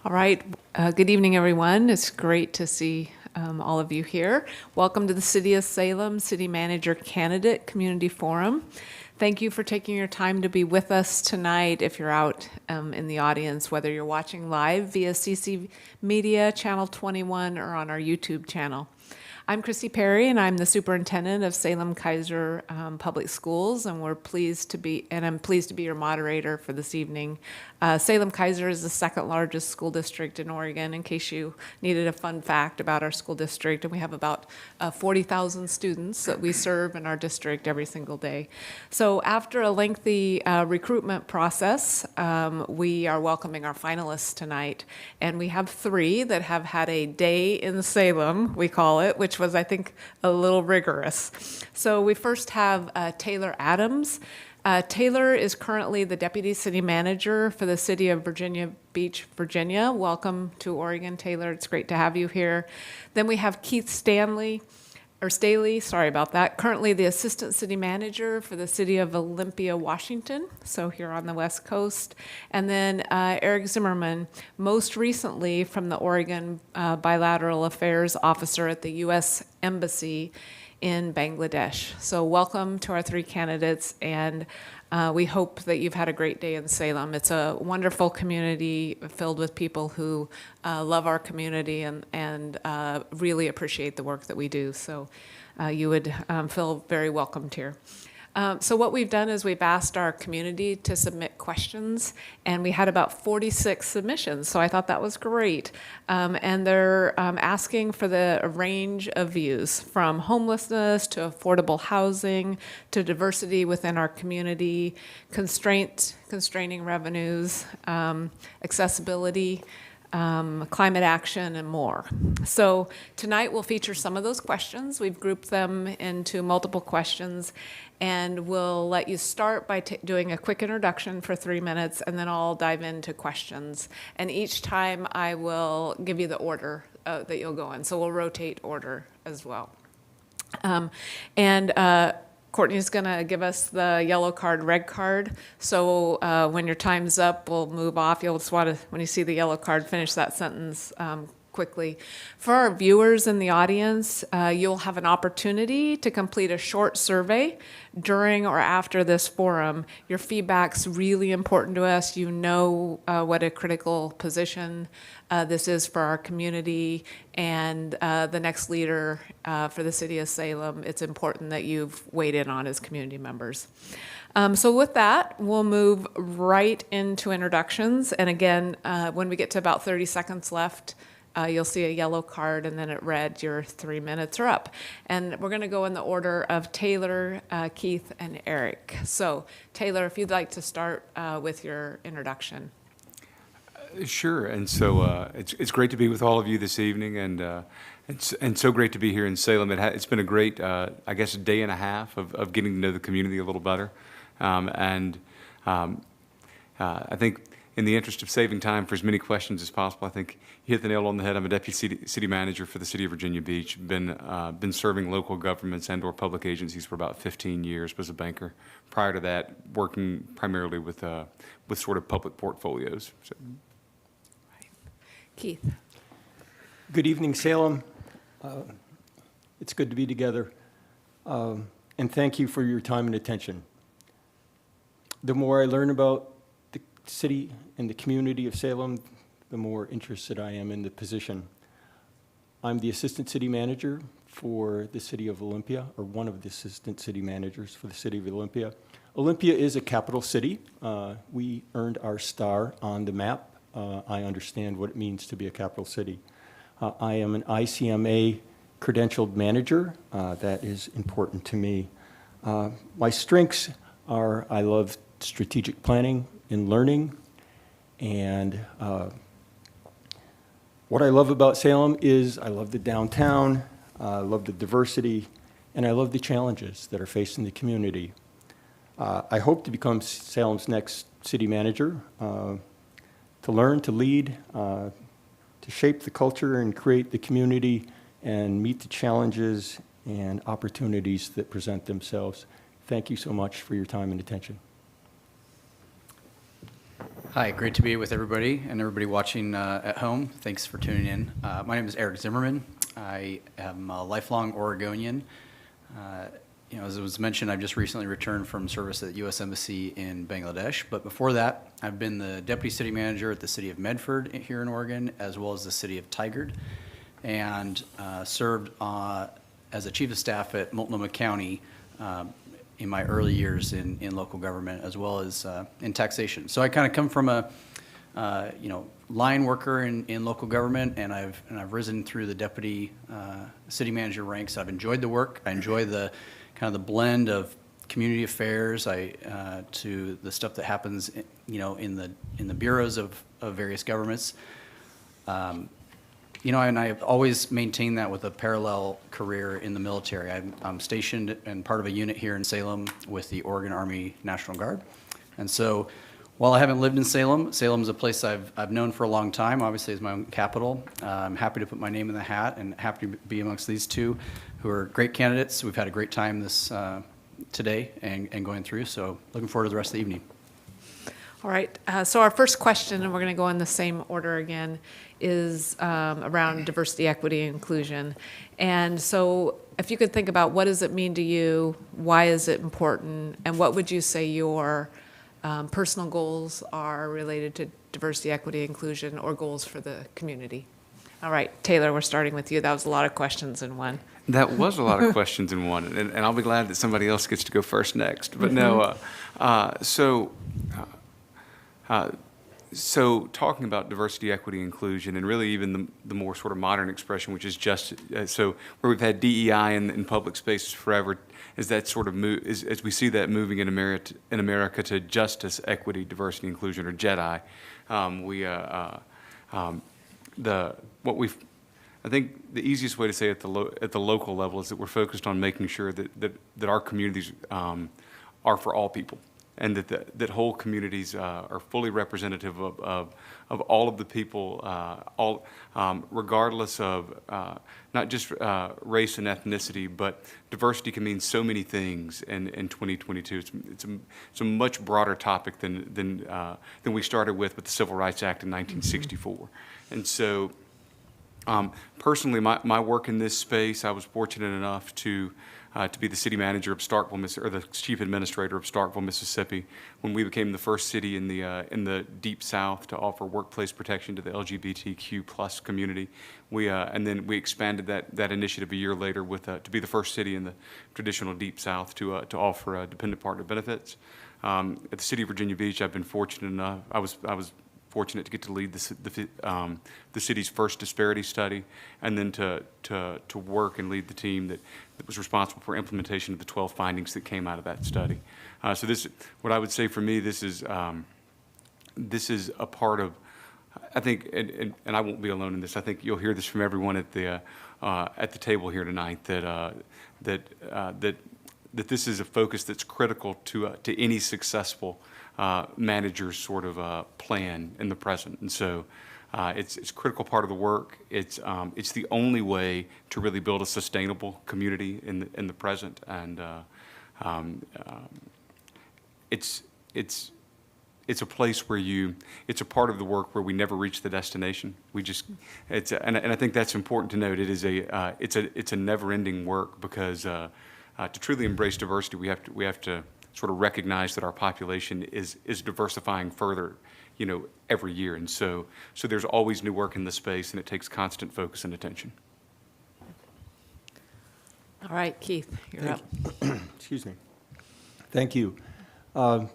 All right. Good evening, everyone. It's great to see all of you here. Welcome to the City of Salem City Manager Candidate Community Forum. Thank you for taking your time to be with us tonight if you're out in the audience, whether you're watching live via CC Media, Channel 21, or on our YouTube channel. I'm Christy Perry, and I'm the superintendent of Salem Kaiser Public Schools, and I'm pleased to be your moderator for this evening. Salem Kaiser is the second largest school district in Oregon, in case you needed a fun fact about our school district, and we have about 40,000 students that we serve in our district every single day. So after a lengthy recruitment process, we are welcoming our finalists tonight, and we have three that have had a day in Salem, we call it, which was, I think, a little rigorous. So we first have Taylor Adams. Taylor is currently the Deputy City Manager for the City of Virginia Beach, Virginia. Welcome to Oregon, Taylor. It's great to have you here. Then we have Keith Staley, sorry about that, currently the Assistant City Manager for the City of Olympia, Washington, so here on the West Coast. And then Eric Zimmerman, most recently from the Oregon Bilateral Affairs Officer at the U.S. Embassy in Bangladesh. So welcome to our three candidates, and we hope that you've had a great day in Salem. It's a wonderful community filled with people who love our community and really appreciate the work that we do. So you would feel very welcomed here. So what we've done is we've asked our community to submit questions, and we had about 46 submissions, so I thought that was great. And they're asking for a range of views, from homelessness to affordable housing to diversity within our community, constraining revenues, accessibility, climate action, and more. So tonight we'll feature some of those questions. We've grouped them into multiple questions, and we'll let you start by doing a quick introduction for 3 minutes, and then I'll dive into questions. And each time I will give you the order that you'll go in. So we'll rotate order as well. Courtney's going to give us the yellow card, red card. So when your time's up, we'll move off. You'll just want to, when you see the yellow card, finish that sentence quickly. For our viewers in the audience, you'll have an opportunity to complete a short survey during or after this forum. Your feedback's really important to us. You know what a critical position this is for our community and the next leader for the City of Salem. It's important that you've weighed in on as community members. So with that, we'll move right into introductions. And again, when we get to about 30 seconds left, you'll see a yellow card, and then at red, your 3 minutes are up. And we're going to go in the order of Taylor, Keith, and Eric. So Taylor, if you'd like to start with your introduction. Sure. And so it's great to be with all of you this evening, and so great to be here in Salem. It's been a great, I guess, day and a half of getting to know the community a little better. I think in the interest of saving time for as many questions as possible, I think you hit the nail on the head. I'm a deputy city manager for the City of Virginia Beach. Been serving local governments and/or public agencies for about 15 years. Was a banker. Prior to that, working primarily with sort of public portfolios. So. Keith. Good evening, Salem. It's good to be together. And thank you for your time and attention. The more I learn about the city and the community of Salem, the more interested I am in the position. I'm the Assistant City Manager for the City of Olympia, or one of the Assistant City Managers for the City of Olympia. Olympia is a capital city. We earned our star on the map. I understand what it means to be a capital city. I am an ICMA credentialed manager. That is important to me. My strengths are I love strategic planning and learning. And what I love about Salem is I love the downtown, I love the diversity, and I love the challenges that are facing the community. I hope to become Salem's next city manager, to learn, to lead, to shape the culture and create the community and meet the challenges and opportunities that present themselves. Thank you so much for your time and attention. Hi, great to be with everybody and everybody watching at home. Thanks for tuning in. My name is Eric Zimmerman. I am a lifelong Oregonian. As it was mentioned, I've just recently returned from service at the U.S. Embassy in Bangladesh. But before that, I've been the deputy city manager at the city of Medford here in Oregon, as well as the city of Tigard, and served as a chief of staff at Multnomah County in my early years in local government, as well as in taxation. So I kind of come from a line worker in local government, and I've risen through the deputy city manager ranks. I've enjoyed the work. I enjoy the kind of the blend of community affairs to the stuff that happens in the bureaus of various governments. And I've always maintained that with a parallel career in the military. I'm stationed and part of a unit here in Salem with the Oregon Army National Guard. And so while I haven't lived in Salem, Salem's a place I've known for a long time, obviously as my own capital. I'm happy to put my name in the hat and happy to be amongst these two who are great candidates. We've had a great time this today and going through, so looking forward to the rest of the evening. All right, so our first question, and we're going to go in the same order again, is around diversity, equity, and inclusion. And so if you could think about what does it mean to you, why is it important, and what would you say your personal goals are related to diversity, equity, inclusion, or goals for the community? All right, Taylor, we're starting with you. That was a lot of questions in one. That was a lot of questions in one, and I'll be glad that somebody else gets to go first next. But no, so talking about diversity, equity, inclusion, and really even the more sort of modern expression, which is just so where we've had DEI in public spaces forever, is that sort of as we see that moving in America to justice, equity, diversity, inclusion, or JEDI. I think the easiest way to say it at the local level is that we're focused on making sure that our communities are for all people, and that whole communities are fully representative of all of the people, regardless of not just race and ethnicity, but diversity can mean so many things in 2022. It's a much broader topic than we started with the Civil Rights Act in 1964, and so. Personally, my work in this space, I was fortunate enough to be the city manager of Starkville, or the chief administrator of Starkville, Mississippi, when we became the first city in the Deep South to offer workplace protection to the LGBTQ plus community. And then we expanded that initiative a year later to be the first city in the traditional Deep South to offer dependent partner benefits. At the city of Virginia Beach, I've been fortunate enough. I was fortunate to get to lead the city's first disparity study, and then to work and lead the team that was responsible for implementation of the 12 findings that came out of that study. So what I would say for me, this is a part of, I think, and I won't be alone in this. I think you'll hear this from everyone at the table here tonight that this is a focus that's critical to any successful manager's sort of plan in the present. And so it's a critical part of the work. It's the only way to really build a sustainable community in the present. And it's a place where it's a part of the work where we never reach the destination. And I think that's important to note. It's a never-ending work, because to truly embrace diversity, we have to sort of recognize that our population is diversifying further, every year. And so there's always new work in this space, and it takes constant focus and attention. All right, Keith, you're up. Excuse me. Thank you. I've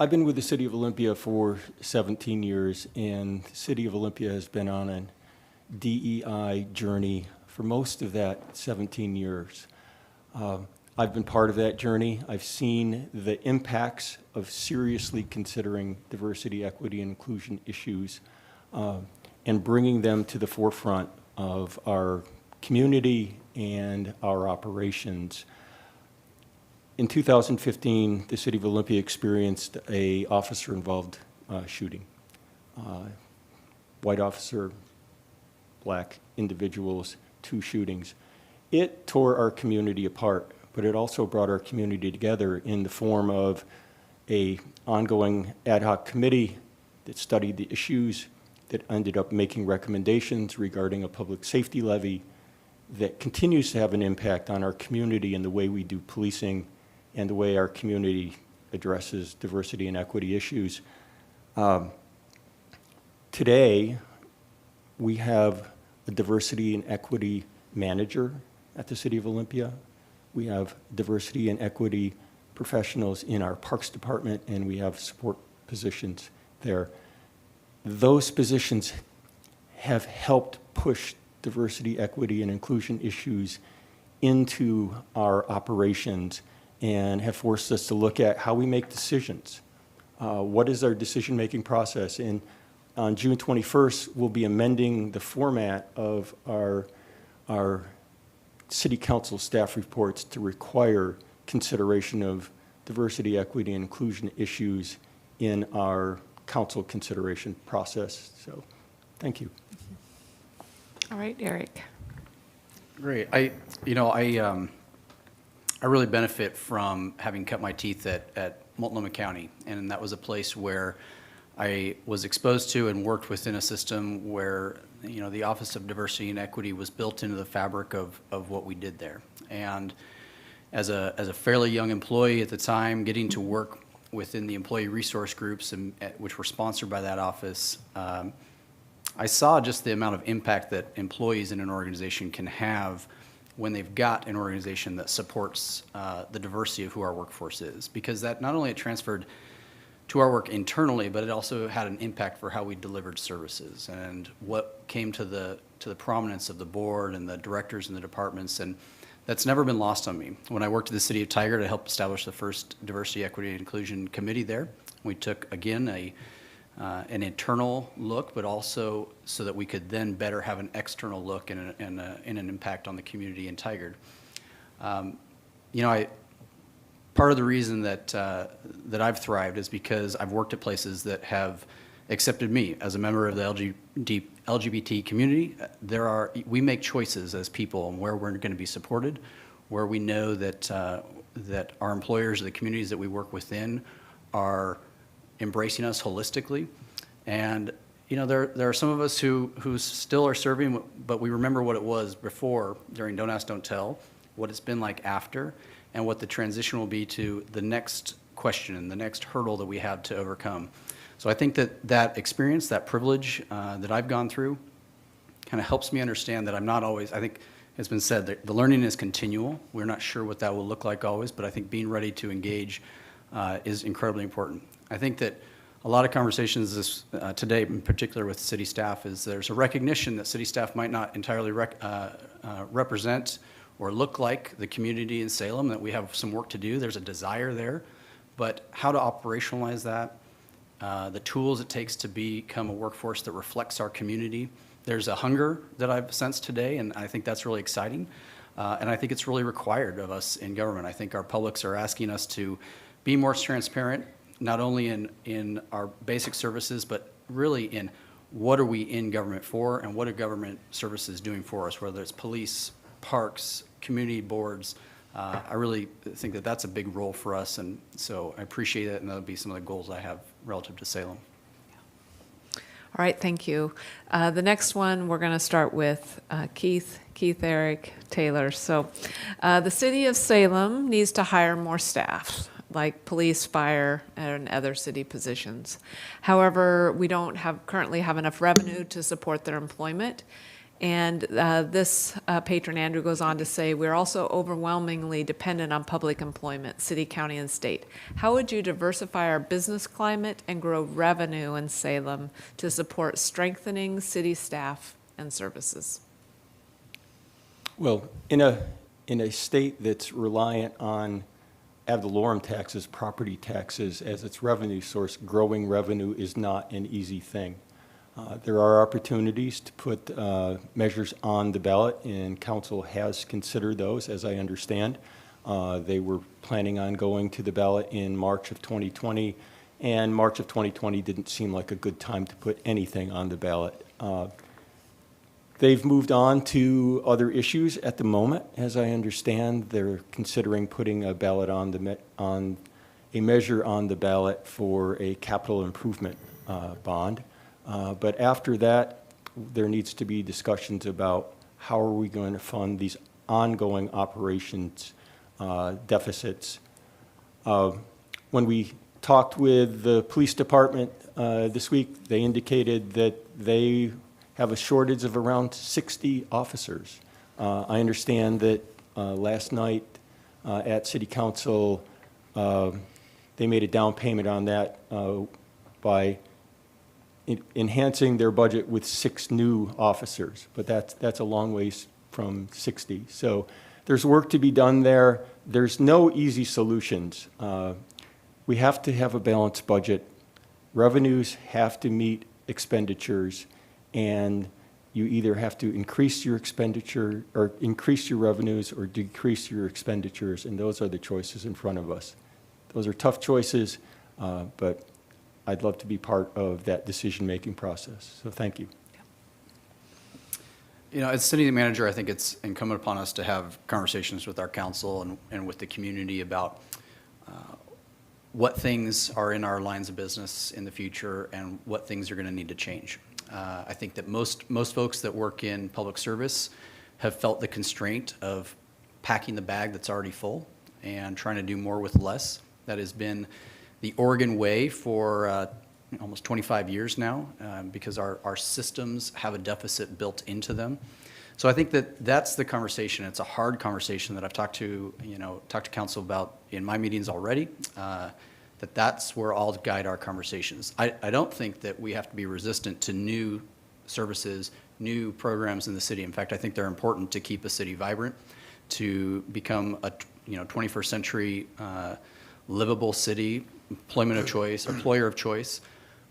been with the City of Olympia for 17 years, and the City of Olympia has been on a DEI journey for most of that 17 years. I've been part of that journey. I've seen the impacts of seriously considering diversity, equity, and inclusion issues and bringing them to the forefront of our community and our operations. In 2015, the City of Olympia experienced an officer-involved shooting. White officer, black individuals, 2 shootings. It tore our community apart, but it also brought our community together in the form of an ongoing ad hoc committee that studied the issues, that ended up making recommendations regarding a public safety levy that continues to have an impact on our community and the way we do policing and the way our community addresses diversity and equity issues. Today, we have a diversity and equity manager at the City of Olympia. We have diversity and equity professionals in our Parks Department, and we have support positions there. Those positions have helped push diversity, equity, and inclusion issues into our operations and have forced us to look at how we make decisions. What is our decision-making process? And on June 21st, we'll be amending the format of our City Council staff reports to require consideration of diversity, equity, and inclusion issues in our council consideration process. So, thank you. All right, Eric. Great. I really benefit from having cut my teeth at Multnomah County, and that was a place where I was exposed to and worked within a system where, the Office of Diversity and Equity was built into the fabric of what we did there. And as a fairly young employee at the time, getting to work within the employee resource groups, which were sponsored by that office, I saw just the amount of impact that employees in an organization can have when they've got an organization that supports the diversity of who our workforce is. Because that not only it transferred to our work internally, but it also had an impact for how we delivered services and what came to the prominence of the board and the directors and the departments. And that's never been lost on me. When I worked at the City of Tigard, I helped establish the first Diversity, Equity, and Inclusion Committee there. We took, again, an internal look, but also so that we could then better have an external look and an impact on the community in Tigard. Part of the reason that I've thrived is because I've worked at places that have accepted me as a member of the LGBT community. We make choices as people on where we're going to be supported, where we know that our employers, the communities that we work within, are embracing us holistically. And there are some of us who still are serving, but we remember what it was before, during Don't Ask, Don't Tell, what it's been like after, and what the transition will be to the next question and the next hurdle that we have to overcome. So I think that experience, that privilege that I've gone through, kind of helps me understand that I'm not always, I think it's been said that the learning is continual. We're not sure what that will look like always, but I think being ready to engage is incredibly important. I think that a lot of conversations today, in particular with city staff, is there's a recognition that city staff might not entirely represent or look like the community in Salem, that we have some work to do. There's a desire there, but how to operationalize that, the tools it takes to become a workforce that reflects our community. There's a hunger that I've sensed today, and I think that's really exciting. And I think it's really required of us in government. I think our publics are asking us to be more transparent, not only in our basic services, but really in what are we in government for and what are government services doing for us, whether it's police, parks, community boards. I really think that that's a big role for us, and so I appreciate it, and that'll be some of the goals I have relative to Salem. All right, thank you. The next one, we're going to start with Keith, Eric, Taylor. So the city of Salem needs to hire more staff, like police, fire, and other city positions. However, we don't currently have enough revenue to support their employment. And this patron, Andrew, goes on to say, we're also overwhelmingly dependent on public employment, city, county, and state. How would you diversify our business climate and grow revenue in Salem to support strengthening city staff and services? Well, in a state that's reliant on ad valorem taxes, property taxes as its revenue source, growing revenue is not an easy thing. There are opportunities to put measures on the ballot, and council has considered those, as I understand. They were planning on going to the ballot in March of 2020, and March of 2020 didn't seem like a good time to put anything on the ballot. They've moved on to other issues at the moment. As I understand, they're considering putting a ballot on a measure on the ballot for a capital improvement bond. But after that, there needs to be discussions about how are we going to fund these ongoing operations deficits. When we talked with the police department this week, they indicated that they have a shortage of around 60 officers. I understand that last night at City Council, they made a down payment on that by enhancing their budget with 6 new officers, but that's a long ways from 60. So there's work to be done there. There's no easy solutions. We have to have a balanced budget. Revenues have to meet expenditures, and you either have to increase your expenditure or increase your revenues or decrease your expenditures, and those are the choices in front of us. Those are tough choices, but I'd love to be part of that decision-making process. So thank you. You know, as city manager, I think it's incumbent upon us to have conversations with our council and with the community about what things are in our lines of business in the future and what things are going to need to change. I think that most folks that work in public service have felt the constraint of packing the bag that's already full and trying to do more with less. That has been the Oregon way for almost 25 years now, because our systems have a deficit built into them. So I think that that's the conversation. It's a hard conversation that I've talked to council about in my meetings already. That's where I'll guide our conversations. I don't think that we have to be resistant to new services, new programs in the city. In fact, I think they're important to keep a city vibrant, to become a 21st century livable city, employer of choice.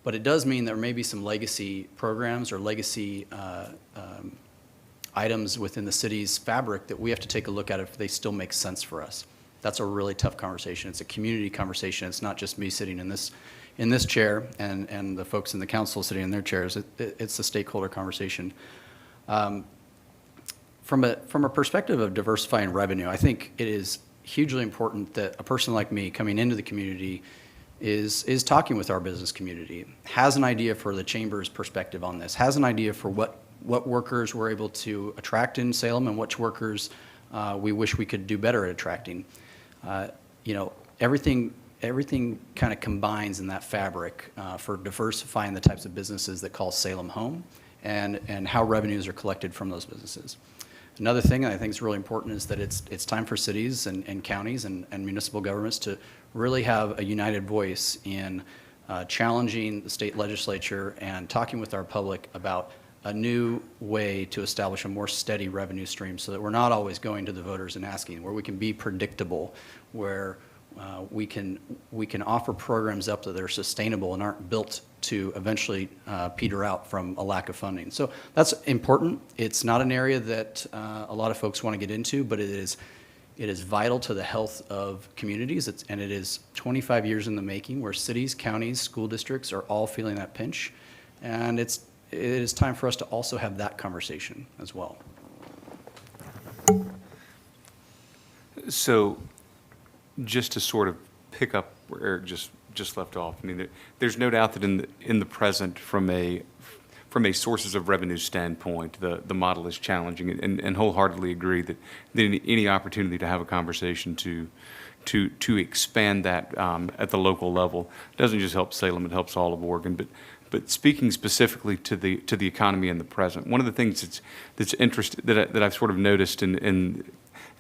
But it does mean there may be some legacy programs or legacy items within the city's fabric that we have to take a look at if they still make sense for us. That's a really tough conversation. It's a community conversation. It's not just me sitting in this chair and the folks in the council sitting in their chairs. It's a stakeholder conversation. From a perspective of diversifying revenue, I think it is hugely important that a person like me coming into the community is talking with our business community, has an idea for the chamber's perspective on this, has an idea for what workers we're able to attract in Salem and which workers we wish we could do better at attracting. Everything kind of combines in that fabric for diversifying the types of businesses that call Salem home and how revenues are collected from those businesses. Another thing I think is really important is that it's time for cities and counties and municipal governments to really have a united voice in challenging the state legislature and talking with our public about a new way to establish a more steady revenue stream so that we're not always going to the voters and asking, where we can be predictable, where we can offer programs up that are sustainable and aren't built to eventually peter out from a lack of funding. So that's important. It's not an area that a lot of folks want to get into, but it is vital to the health of communities. And it is 25 years in the making where cities, counties, school districts are all feeling that pinch. And it is time for us to also have that conversation as well. So just to sort of pick up where Eric just left off, I mean, there's no doubt that in the present, from a sources of revenue standpoint, the model is challenging, and wholeheartedly agree that any opportunity to have a conversation to expand that at the local level doesn't just help Salem, it helps all of Oregon. But speaking specifically to the economy in the present, one of the things that's interesting that I've sort of noticed in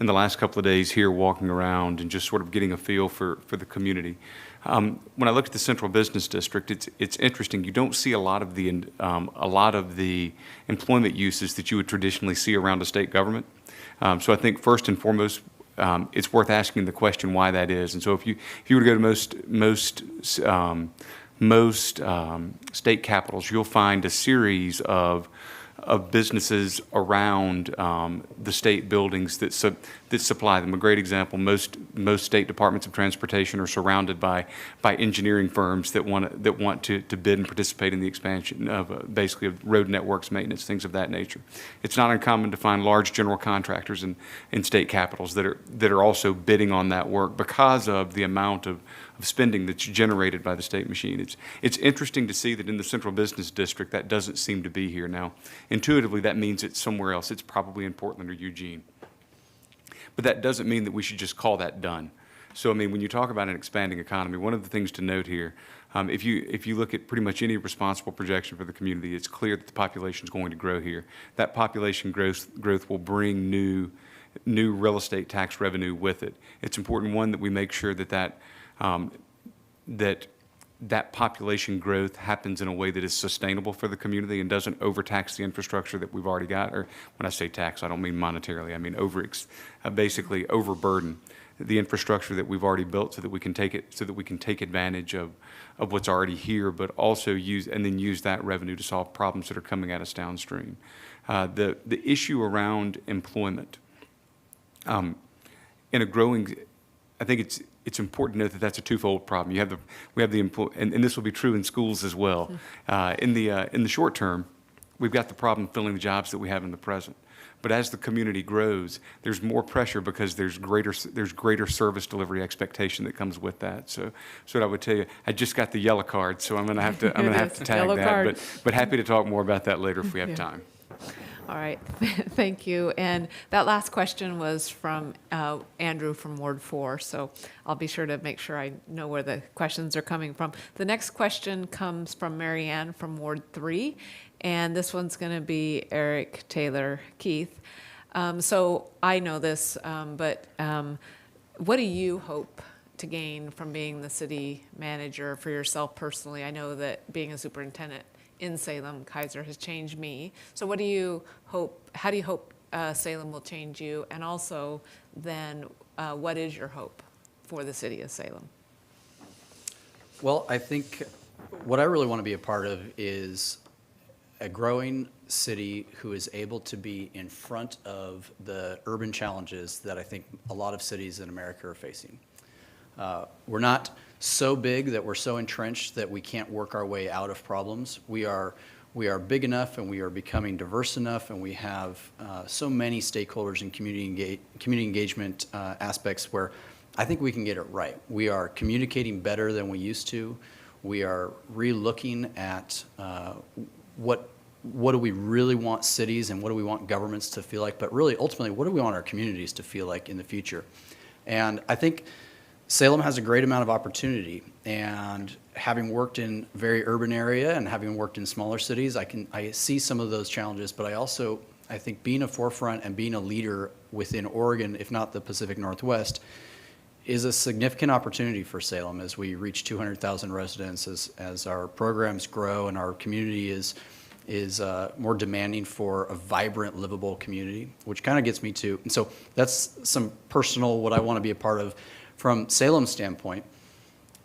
the last couple of days here, walking around and just sort of getting a feel for the community. When I look at the Central Business District, it's interesting. You don't see a lot of the employment uses that you would traditionally see around a state government. So I think first and foremost, it's worth asking the question why that is. And so if you were to go to most state capitals, you'll find a series of businesses around the state buildings that that supply them. A great example, most state departments of transportation are surrounded by engineering firms that want to bid and participate in the expansion of basically of road networks, maintenance, things of that nature. It's not uncommon to find large general contractors in state capitals that are also bidding on that work because of the amount of spending that's generated by the state machine. It's interesting to see that in the central business district that doesn't seem to be here now. Intuitively, that means it's somewhere else. It's probably in Portland or Eugene. But that doesn't mean that we should just call that done. So, I mean, when you talk about an expanding economy, one of the things to note here, if you look at pretty much any responsible projection for the community, it's clear that the population is going to grow here. That population growth will bring new real estate tax revenue with it. It's important, one, that we make sure that that population growth happens in a way that is sustainable for the community and doesn't overtax the infrastructure that we've already got. Or when I say tax, I don't mean monetarily. I mean basically overburden the infrastructure that we've already built so that we can take advantage of what's already here, but also use that revenue to solve problems that are coming at us downstream. The issue around employment in a growing, I think it's important to note that that's a twofold problem. We have the and this will be true in schools as well. In the short term, we've got the problem filling the jobs that we have in the present. But as the community grows, there's more pressure because there's greater service delivery expectation that comes with that. So what I would tell you, I just got the yellow card, so I'm going to have to tag Yellow that. card. But happy to talk more about that later if we have time. All right, thank you. And that last question was from Andrew from Ward 4, so I'll be sure to make sure I know where the questions are coming from. The next question comes from Mary Ann from Ward 3, and this one's going to be Eric, Taylor, Keith. So I know this, but what do you hope to gain from being the city manager for yourself personally? I know that being a superintendent in Salem, Kaiser has changed me. So what do you hope, how do you hope Salem will change you? And also then what is your hope for the city of Salem? Well, I think what I really want to be a part of is a growing city who is able to be in front of the urban challenges that I think a lot of cities in America are facing. We're not so big that we're so entrenched that we can't work our way out of problems. We are big enough and we are becoming diverse enough, and we have so many stakeholders and community engagement aspects where I think we can get it right. We are communicating better than we used to. We are re-looking at what do we really want cities and what do we want governments to feel like, but really ultimately what do we want our communities to feel like in the future. And I think Salem has a great amount of opportunity, and having worked in a very urban area and having worked in smaller cities, I see some of those challenges, but I think being a forefront and being a leader within Oregon, if not the Pacific Northwest, is a significant opportunity for Salem as we reach 200,000 residents, as our programs grow and our community is more demanding for a vibrant, livable community, which kind of gets me to, and so that's some personal, what I want to be a part of. From Salem's standpoint,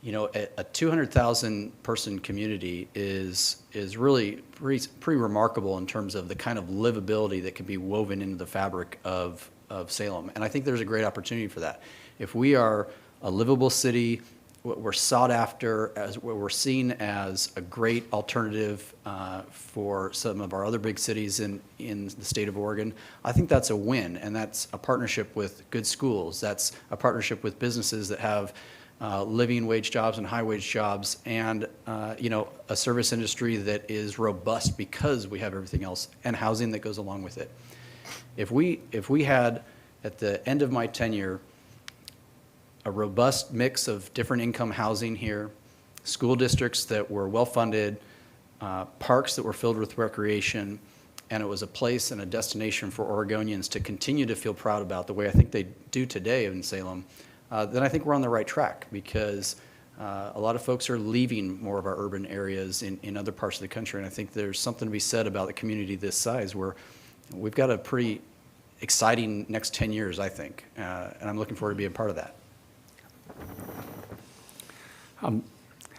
you know, a 200,000 person community is really pretty remarkable in terms of the kind of livability that can be woven into the fabric of Salem. And I think there's a great opportunity for that. If we are a livable city, we're sought after, as we're seen as a great alternative for some of our other big cities in the state of Oregon, I think that's a win, and that's a partnership with good schools. That's a partnership with businesses that have living wage jobs and high wage jobs, and you know, a service industry that is robust because we have everything else, and housing that goes along with it. If we had, at the end of my tenure, a robust mix of different income housing here, school districts that were well-funded, parks that were filled with recreation, and it was a place and a destination for Oregonians to continue to feel proud about the way I think they do today in Salem, then I think we're on the right track, because a lot of folks are leaving more of our urban areas in other parts of the country, and I think there's something to be said about a community this size where we've got a pretty exciting next 10 years, I think, and I'm looking forward to being part of that.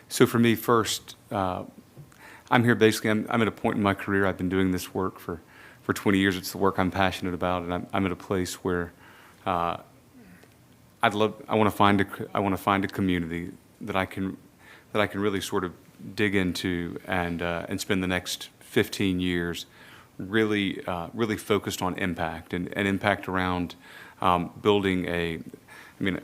So for me, first, I'm here basically, I'm at a point in my career, I've been doing this work for 20 years. It's the work I'm passionate about, and I'm at a place where I want to find a community that I can really sort of dig into and spend the next 15 years really focused on impact and impact around building a. I mean,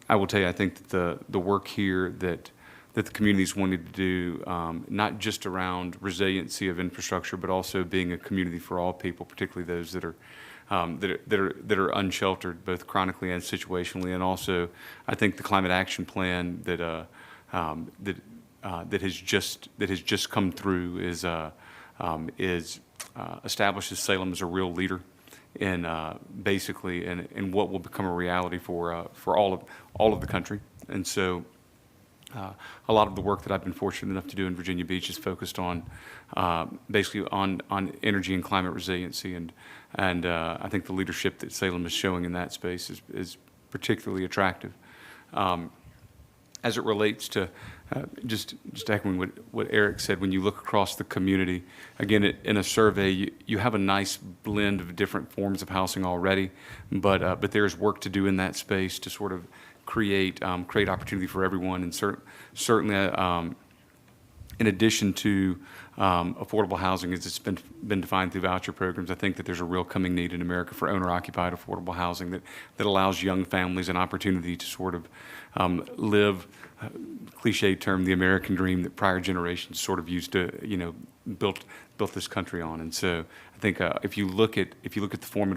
I will tell you, I think that the work here that the community's wanted to do, not just around resiliency of infrastructure, but also being a community for all people, particularly those that are unsheltered, both chronically and situationally, and also I think the climate action plan that has just come through establishes Salem as a real leader in basically in what will become a reality for all of the country. And so a lot of the work that I've been fortunate enough to do in Virginia Beach is focused on basically on energy and climate resiliency, and I think the leadership that Salem is showing in that space is particularly attractive. As it relates to just echoing what Eric said, when you look across the community, again, in a survey, you have a nice blend of different forms of housing already, but there's work to do in that space to sort of create opportunity for everyone, and certainly in addition to affordable housing as it's been defined through voucher programs, I think that there's a real coming need in America for owner-occupied affordable housing that allows young families an opportunity to sort of live, cliched term, the American dream that prior generations sort of used to, built this country on. And so I think if you look at the form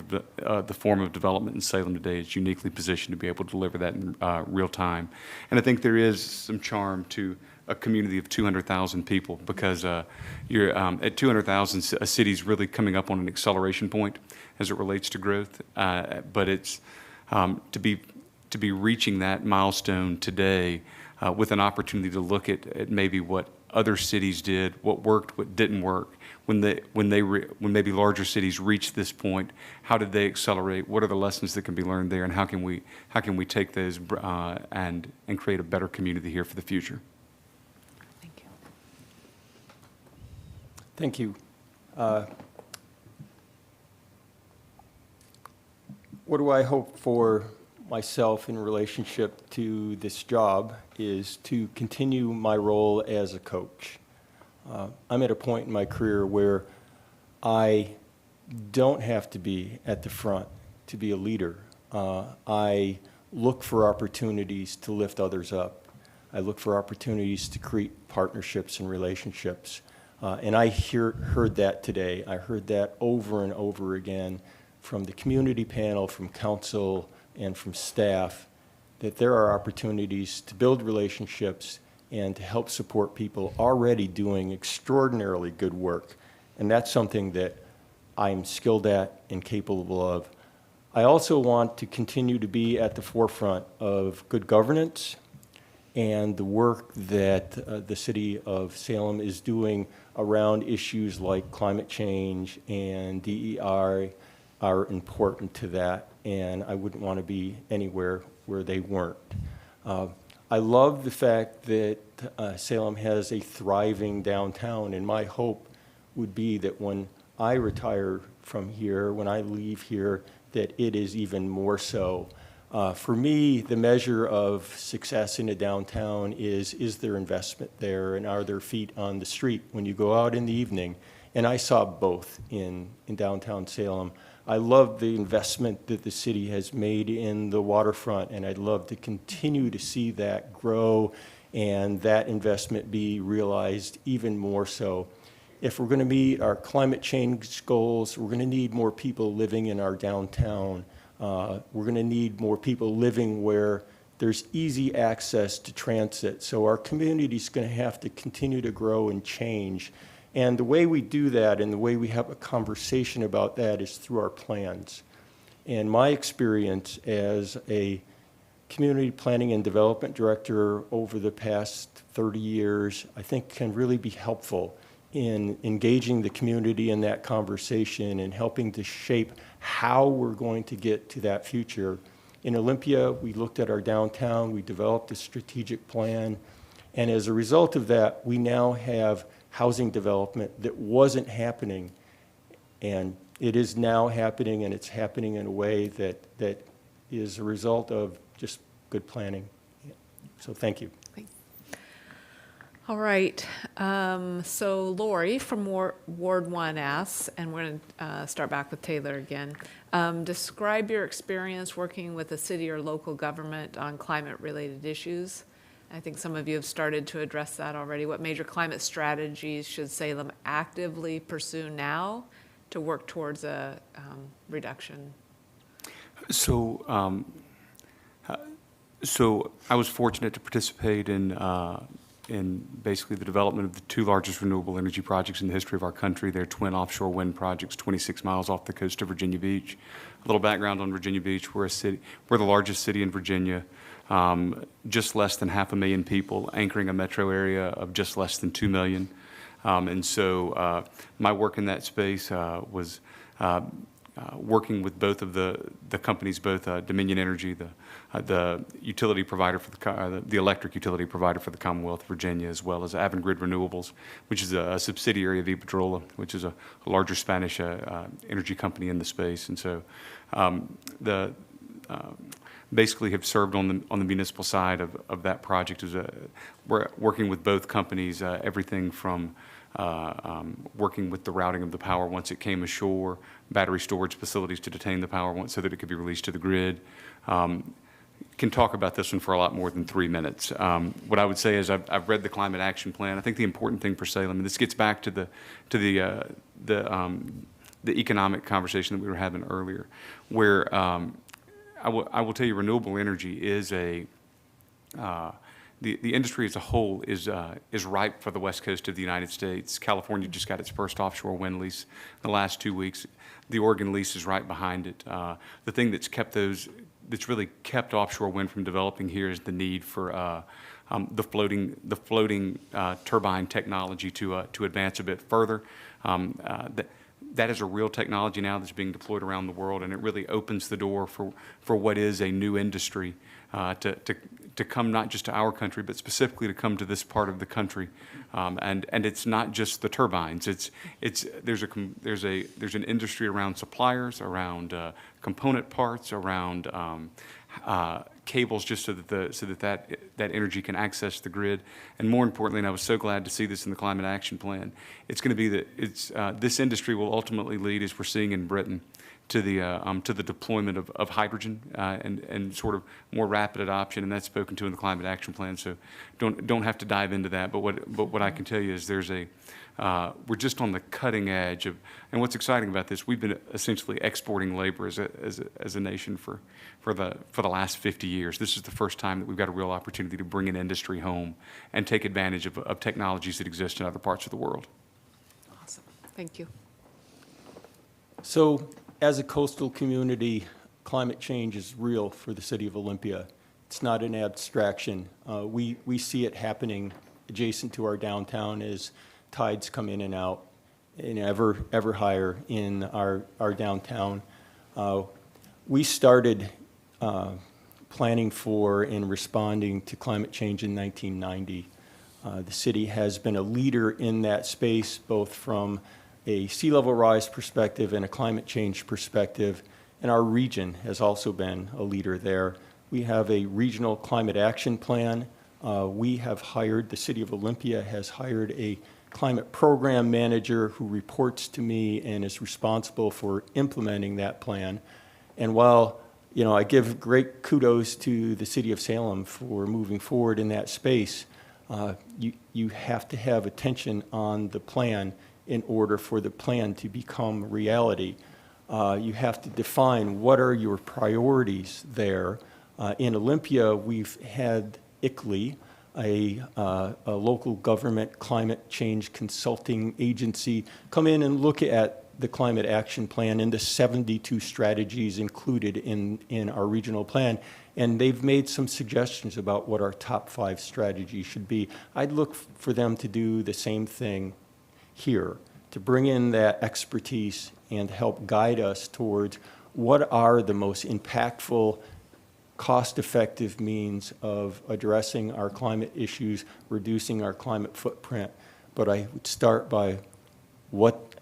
of development in Salem today, it's uniquely positioned to be able to deliver that in real time. And I think there is some charm to a community of 200,000 people, because you're at 200,000, a city's really coming up on an acceleration point as it relates to growth. But it's to be reaching that milestone today with an opportunity to look at maybe what other cities did, what worked, what didn't work. When maybe larger cities reach this point, how did they accelerate? What are the lessons that can be learned there, and how can we take those and create a better community here for the future? Thank you. Thank you. What do I hope for myself in relationship to this job is to continue my role as a coach. I'm at a point in my career where I don't have to be at the front to be a leader. I look for opportunities to lift others up. I look for opportunities to create partnerships and relationships. And I heard that today. I heard that over and over again from the community panel, from council, and from staff, that there are opportunities to build relationships and to help support people already doing extraordinarily good work. And that's something that I'm skilled at and capable of. I also want to continue to be at the forefront of good governance and the work that the city of Salem is doing around issues like climate change and DEI are important to that, and I wouldn't want to be anywhere where they weren't. I love the fact that Salem has a thriving downtown, and my hope would be that when I retire from here, when I leave here, that it is even more so. For me, the measure of success in a downtown is there investment there, and are there feet on the street when you go out in the evening? And I saw both in downtown Salem. I love the investment that the city has made in the waterfront, and I'd love to continue to see that grow and that investment be realized even more so. If we're going to meet our climate change goals, we're going to need more people living in our downtown. We're going to need more people living where there's easy access to transit. So our community's going to have to continue to grow and change. And the way we do that and the way we have a conversation about that is through our plans. And my experience as a community planning and development director over the past 30 years, I think can really be helpful in engaging the community in that conversation and helping to shape how we're going to get to that future. In Olympia, we looked at our downtown, we developed a strategic plan, and as a result of that, we now have housing development that wasn't happening, and it is now happening, and it's happening in a way that is a result of just good planning. So thank you. All right, so Lori from Ward 1 asks, and we're going to start back with Taylor again. Describe your experience working with a city or local government on climate-related issues. I think some of you have started to address that already. What major climate strategies should Salem actively pursue now to work towards a reduction? So, so I was fortunate to participate in basically the development of the two largest renewable energy projects in the history of our country. They're twin offshore wind projects, 26 miles off the coast of Virginia Beach. A little background on Virginia Beach: we're the largest city in Virginia, just less than 500,000 people, anchoring a metro area of just less than 2 million. And so my work in that space was working with both of the companies, both Dominion Energy, the utility provider for the electric utility provider for the Commonwealth of Virginia, as well as Avangrid Renewables, which is a subsidiary of Iberdrola, which is a larger Spanish energy company in the space. And so basically have served on the municipal side of that project. We're working with both companies, everything from working with the routing of the power once it came ashore, battery storage facilities to detain the power so that it could be released to the grid. Can talk about this one for a lot more than 3 minutes. What I would say is I've read the Climate Action Plan. I think the important thing for Salem, and this gets back to the economic conversation that we were having earlier, where I will tell you, renewable energy is the industry as a whole is ripe for the west coast of the United States. California just got its first offshore wind lease in the last 2 weeks. The Oregon lease is right behind it. The thing that's really kept offshore wind from developing here is the need for the floating turbine technology to advance a bit further. That is a real technology now that's being deployed around the world, and it really opens the door for what is a new industry to come not just to our country, but specifically to come to this part of the country. And it's not just the turbines. There's an industry around suppliers, around component parts, around cables, just so that energy can access the grid. And more importantly, and I was so glad to see this in the Climate Action Plan, it's going to be this industry will ultimately lead, as we're seeing in Britain, to the deployment of hydrogen and sort of more rapid adoption, and that's spoken to in the Climate Action Plan. So don't have to dive into that. But what I can tell you is we're just on the cutting edge of, and what's exciting about this, we've been essentially exporting labor as a nation for the last 50 years. This is the first time that we've got a real opportunity to bring an industry home and take advantage of technologies that exist in other parts of the world. Awesome. Thank you. So, as a coastal community, climate change is real for the city of Olympia. It's not an abstraction. We see it happening adjacent to our downtown as tides come in and out, and ever higher in our downtown. We started planning for and responding to climate change in 1990. The city has been a leader in that space, both from a sea level rise perspective and a climate change perspective, and our region has also been a leader there. We have a regional climate action plan. The city of Olympia has hired a climate program manager who reports to me and is responsible for implementing that plan. And while I give great kudos to the city of Salem for moving forward in that space, you have to have attention on the plan in order for the plan to become reality. You have to define what are your priorities there. In Olympia, we've had ICLEI, a local government climate change consulting agency, come in and look at the climate action plan and the 72 strategies included in our regional plan. And they've made some suggestions about what our top 5 strategies should be. I'd look for them to do the same thing here, to bring in that expertise and help guide us towards what are the most impactful, cost-effective means of addressing our climate issues, reducing our climate footprint. But I would start by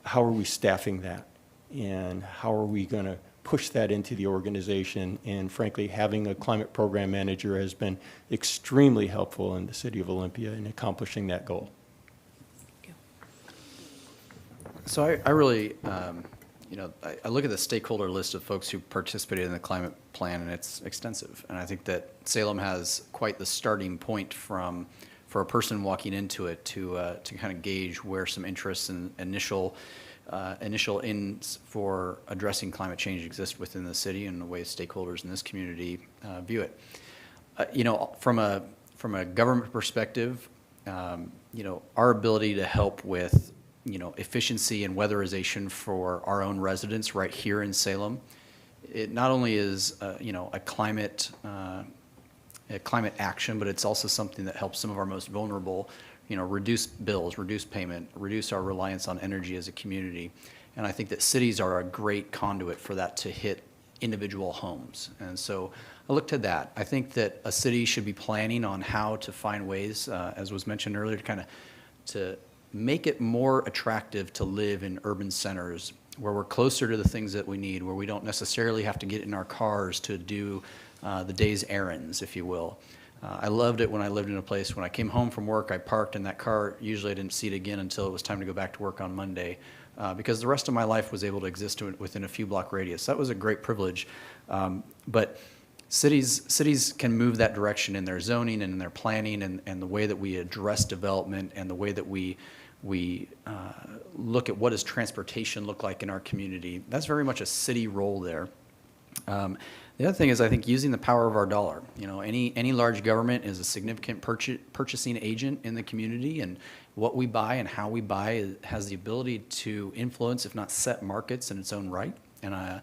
how are we staffing that? And how are we going to push that into the organization. And frankly, having a climate program manager has been extremely helpful in the city of Olympia in accomplishing that goal. So I really, I look at the stakeholder list of folks who participated in the climate plan, and it's extensive. And I think that Salem has quite the starting point for a person walking into it to kind of gauge where some interests and initial ins for addressing climate change exist within the city and the way stakeholders in this community view it. From a government perspective, our ability to help with efficiency and weatherization for our own residents right here in Salem, it not only is a climate action, but it's also something that helps some of our most vulnerable, reduce bills, reduce payment, reduce our reliance on energy as a community. And I think that cities are a great conduit for that to hit individual homes. And so I look to that. I think that a city should be planning on how to find ways, as was mentioned earlier, to make it more attractive to live in urban centers where we're closer to the things that we need, where we don't necessarily have to get in our cars to do the day's errands, if you will. I loved it when I lived in a place, when I came home from work, I parked in that car. Usually I didn't see it again until it was time to go back to work on Monday, because the rest of my life was able to exist within a few block radius. That was a great privilege. But cities can move that direction in their zoning and in their planning and the way that we address development and the way that we look at what does transportation look like in our community. That's very much a city role there. The other thing is, I think, using the power of our dollar. Any large government is a significant purchasing agent in the community, and what we buy and how we buy has the ability to influence, if not set markets in its own right. And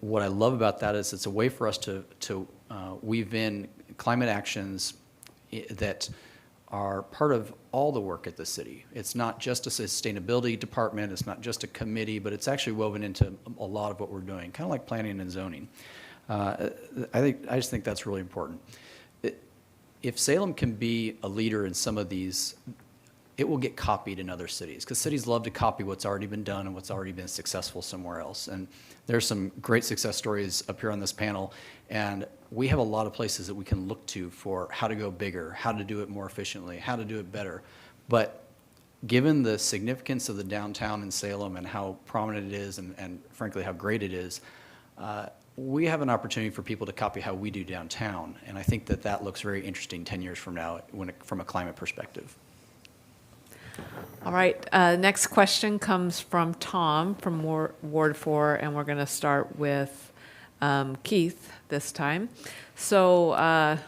what I love about that is it's a way for us to weave in climate actions that are part of all the work at the city. It's not just a sustainability department, it's not just a committee, but it's actually woven into a lot of what we're doing, kind of like planning and zoning. I just think that's really important. If Salem can be a leader in some of these, it will get copied in other cities, because cities love to copy what's already been done and what's already been successful somewhere else. And there's some great success stories up here on this panel, and we have a lot of places that we can look to for how to go bigger, how to do it more efficiently, how to do it better. But given the significance of the downtown in Salem and how prominent it is and frankly how great it is, we have an opportunity for people to copy how we do downtown. And I think that looks very interesting 10 years from now from a climate perspective. All right, next question comes from Tom from Ward 4, and we're going to start with Keith this time. So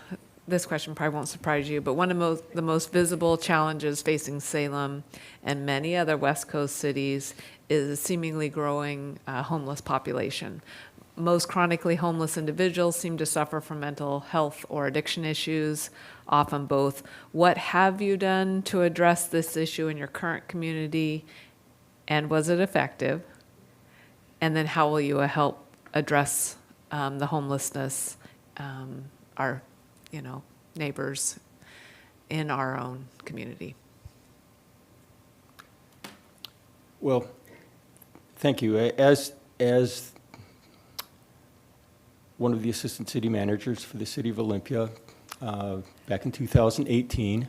this question probably won't surprise you, but one of the most visible challenges facing Salem and many other West Coast cities is a seemingly growing homeless population. Most chronically homeless individuals seem to suffer from mental health or addiction issues, often both. What have you done to address this issue in your current community, and was it effective? And then how will you help address the homelessness, our neighbors in our own community? Well, thank you. As one of the assistant city managers for the city of Olympia, back in 2018,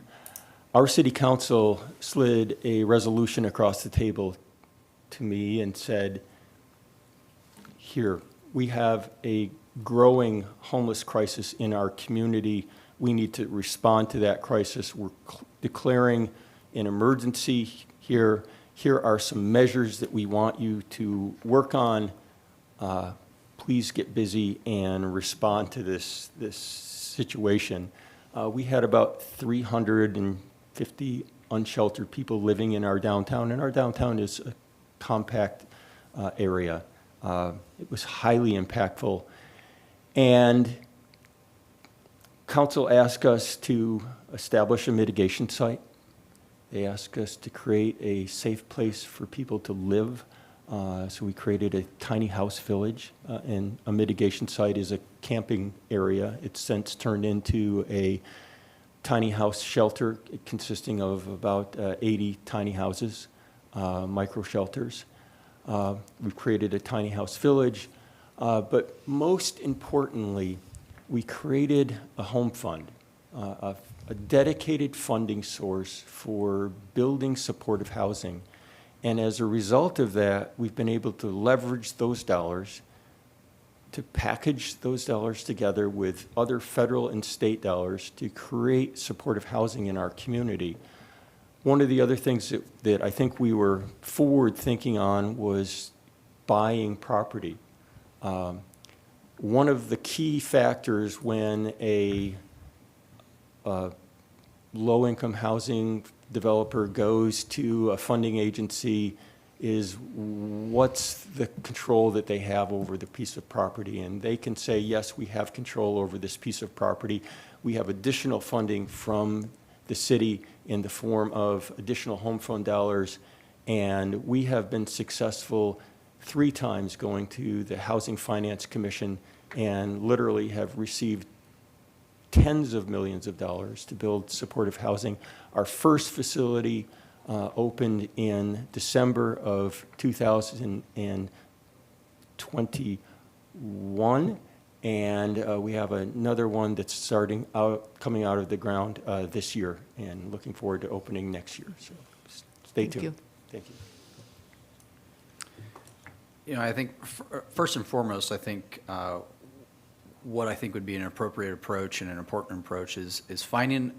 our city council slid a resolution across the table to me and said, here, we have a growing homeless crisis in our community. We need to respond to that crisis. We're declaring an emergency here. Here are some measures that we want you to work on. Please get busy and respond to this situation. We had about 350 unsheltered people living in our downtown, and our downtown is a compact area. It was highly impactful. And council asked us to establish a mitigation site. They asked us to create a safe place for people to live. So we created a tiny house village, and a mitigation site is a camping area. It's since turned into a tiny house shelter consisting of about 80 tiny houses, micro shelters. We've created a tiny house village. But most importantly, we created a home fund, a dedicated funding source for building supportive housing. And as a result of that, we've been able to leverage those dollars, to package those dollars together with other federal and state dollars to create supportive housing in our community. One of the other things that I think we were forward thinking on was buying property. One of the key factors when a low-income housing developer goes to a funding agency is what's the control that they have over the piece of property. And they can say, yes, we have control over this piece of property. We have additional funding from the city in the form of additional home fund dollars. And we have been successful 3 times going to the Housing Finance Commission and literally have received tens of millions of dollars to build supportive housing. Our first facility opened in December of 2021, and we have another one that's coming out of the ground this year, and looking forward to opening next year. So stay tuned. you. Thank you. You know, I think first and foremost, I think what I think would be an appropriate approach and an important approach is finding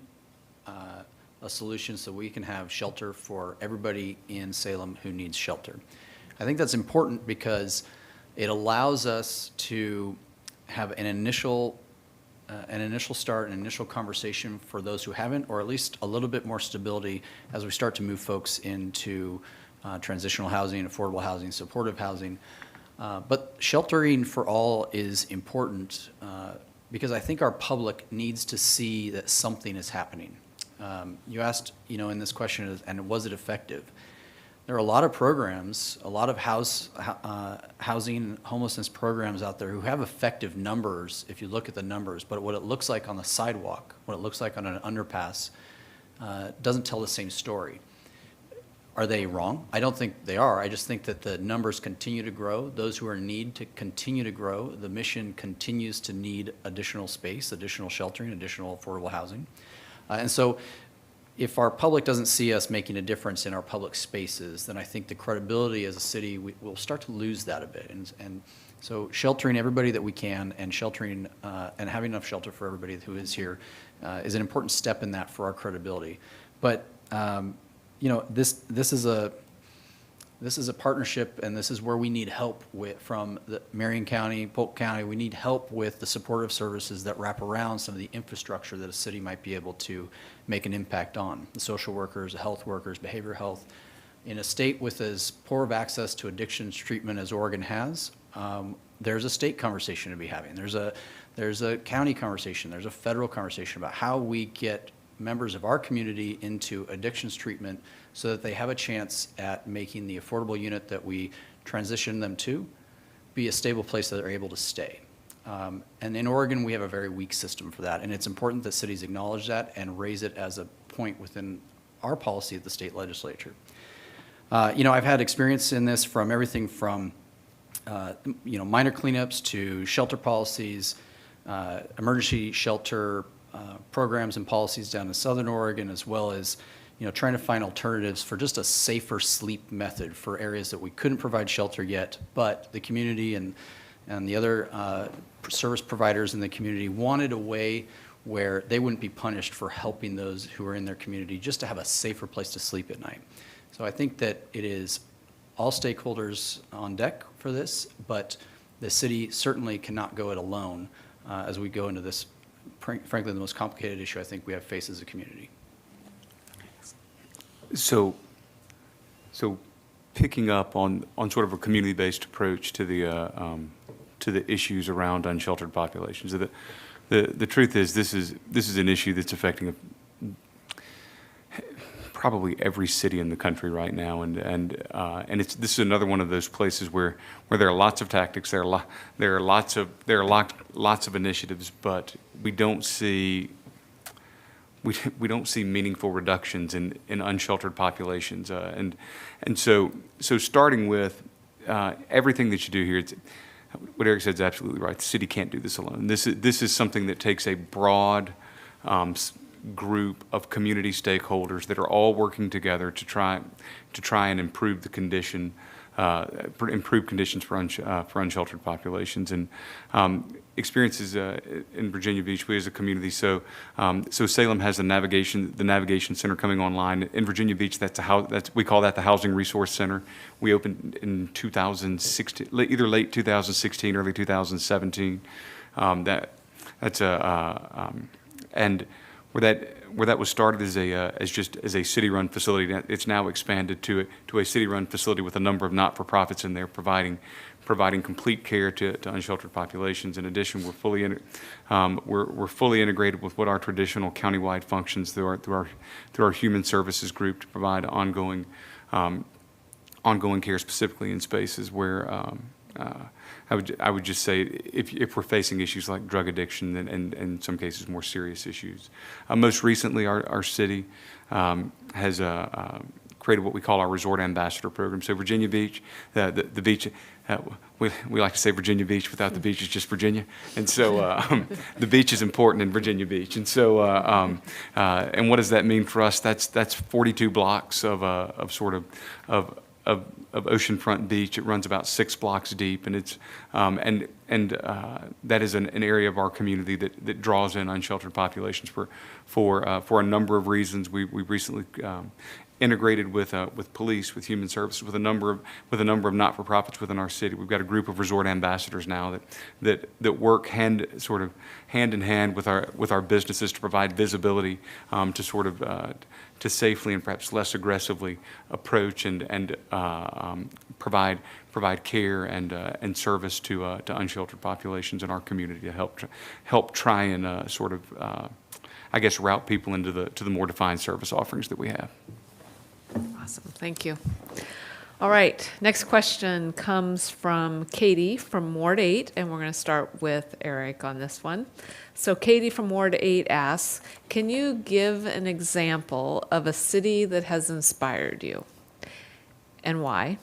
a solution so we can have shelter for everybody in Salem who needs shelter. I think that's important because it allows us to have an initial start, an initial conversation for those who haven't, or at least a little bit more stability as we start to move folks into transitional housing, affordable housing, supportive housing. But sheltering for all is important because I think our public needs to see that something is happening. You asked, you know, in this question, and was it effective? There are a lot of programs, a lot of housing, homelessness programs out there who have effective numbers if you look at the numbers, but what it looks like on the sidewalk, what it looks like on an underpass, doesn't tell the same story. Are they wrong? I don't think they are. I just think that the numbers continue to grow. Those who are in need to continue to grow. The mission continues to need additional space, additional sheltering, additional affordable housing. And so if our public doesn't see us making a difference in our public spaces, then I think the credibility as a city, we'll start to lose that a bit. And so sheltering everybody that we can and sheltering and having enough shelter for everybody who is here is an important step in that for our credibility. But you know, this is a partnership, and this is where we need help from the Marion County, Polk County. We need help with the supportive services that wrap around some of the infrastructure that a city might be able to make an impact on. The social workers, the health workers, behavioral health. In a state with as poor of access to addictions treatment as Oregon has, there's a state conversation to be having. There's a county conversation. There's a federal conversation about how we get members of our community into addictions treatment so that they have a chance at making the affordable unit that we transition them to be a stable place that they're able to stay. And in Oregon, we have a very weak system for that, and it's important that cities acknowledge that and raise it as a point within our policy at the state legislature. You know, I've had experience in this from everything from you know, minor cleanups to shelter policies, emergency shelter programs and policies down in Southern Oregon, as well as, you know, trying to find alternatives for just a safer sleep method for areas that we couldn't provide shelter yet, but the community and the other service providers in the community wanted a way where they wouldn't be punished for helping those who are in their community just to have a safer place to sleep at night. So I think that it is all stakeholders on deck for this, but the city certainly cannot go it alone as we go into this, frankly, the most complicated issue I think we have faced as a community. So picking up on sort of a community-based approach to the issues around unsheltered populations. The truth is this is an issue that's affecting probably every city in the country right now, and this is another one of those places where there are lots of tactics, there are lots of initiatives, but we don't see meaningful reductions in unsheltered populations, and so starting with everything that you do here, what Eric said is absolutely right. The city can't do this alone. This is something that takes a broad group of community stakeholders that are all working together to try and improve the condition, improve conditions for unsheltered populations. And experiences in Virginia Beach, we as a community. So Salem has the navigation center coming online in Virginia Beach. We call that the Housing Resource Center. We opened in 2016, either late 2016, early 2017. And where that was started as a city-run facility, it's now expanded to a city-run facility with a number of not-for-profits in there providing complete care to unsheltered populations. In addition, we're fully integrated with what our traditional countywide functions through our human services group to provide ongoing care, specifically in spaces where I would just say if we're facing issues like drug addiction and in some cases more serious issues. Most recently, our city has created what we call our Resort Ambassador Program. So Virginia Beach, the beach, we like to say Virginia Beach. Without the beach, it's just Virginia. And so the beach is important in Virginia Beach. And so, and what does that mean for us? That's 42 blocks of oceanfront beach. It runs about 6 blocks deep, and it's that is an area of our community that draws in unsheltered populations for a number of reasons. We recently integrated with police, with human services, with a number of not-for-profits within our city. We've got a group of resort ambassadors now that work hand in hand with our businesses to provide visibility to safely and perhaps less aggressively approach and provide care and service to unsheltered populations in our community to help try and I guess route people into the more defined service offerings that we have. Awesome, thank you. All right, next question comes from Katie from Ward 8, and we're going to start with Eric on this one. So Katie from Ward 8 asks, can you give an example of a city that has inspired you and why?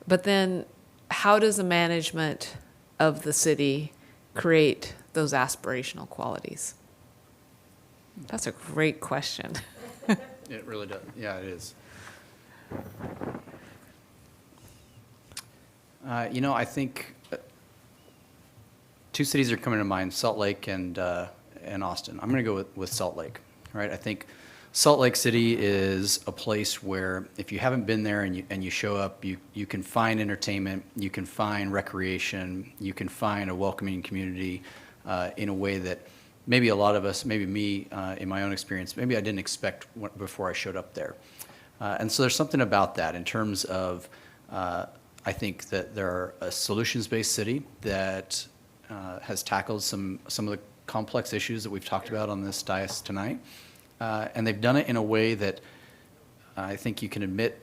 But then how does the management of the city create those aspirational qualities? That's a great question. It really does. Yeah, it is. I think two cities are coming to mind, Salt Lake and Austin. I'm going to go with Salt Lake, right? I think Salt Lake City is a place where if you haven't been there and you show up, you can find entertainment, you can find recreation, you can find a welcoming community in a way that maybe a lot of us, maybe me in my own experience, maybe I didn't expect before I showed up there. And so there's something about that in terms of, I think that they're a solutions-based city that has tackled some of the complex issues that we've talked about on this dais tonight. And they've done it in a way that I think you can admit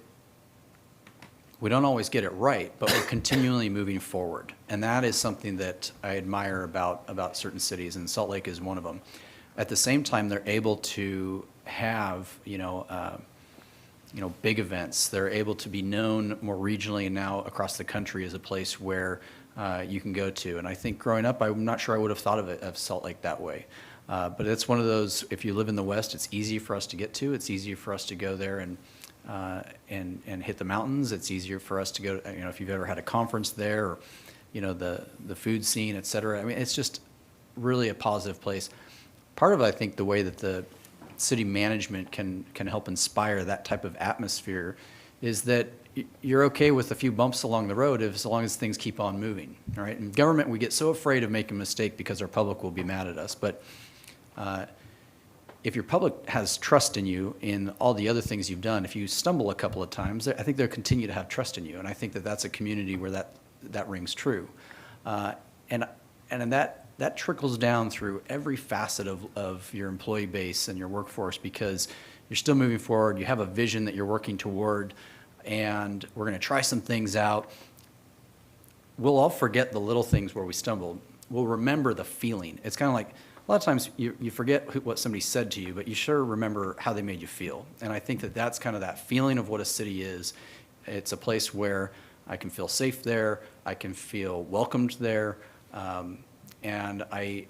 we don't always get it right, but we're continually moving forward. And that is something that I admire about certain cities, and Salt Lake is one of them. At the same time, they're able to have, big events. They're able to be known more regionally and now across the country as a place where you can go to. And I think growing up, I'm not sure I would have thought of Salt Lake that way. But it's one of those, if you live in the West, it's easy for us to get to. It's easier for us to go there and hit the mountains. It's easier for us to go, if you've ever had a conference there or, the food scene, et cetera. I mean, it's just really a positive place. Part of, I think, the way that the city management can help inspire that type of atmosphere is that you're okay with a few bumps along the road as long as things keep on moving, all right? In government, we get so afraid of making a mistake because our public will be mad at us. But if your public has trust in you in all the other things you've done, if you stumble a couple of times, I think they'll continue to have trust in you. And I think that that's a community where that rings true. And that trickles down through every facet of your employee base and your workforce, because you're still moving forward. You have a vision that you're working toward, and we're going to try some things out. We'll all forget the little things where we stumbled. We'll remember the feeling. It's kind of like a lot of times you forget what somebody said to you, but you sure remember how they made you feel. And I think that that's kind of that feeling of what a city is. It's a place where I can feel safe there. I can feel welcomed there, and I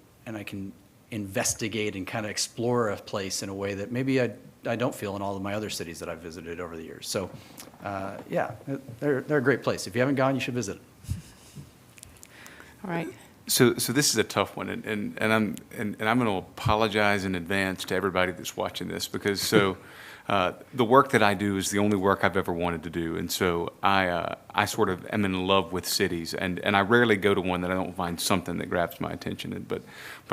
can investigate and kind of explore a place in a way that maybe I don't feel in all of my other cities that I've visited over the years. So, yeah, they're a great place. If you haven't gone, you should visit it. All right. So this is a tough one, and I'm going to apologize in advance to everybody that's watching this, because the work that I do is the only work I've ever wanted to do, and so I sort of am in love with cities, and I rarely go to one that I don't find something that grabs my attention. But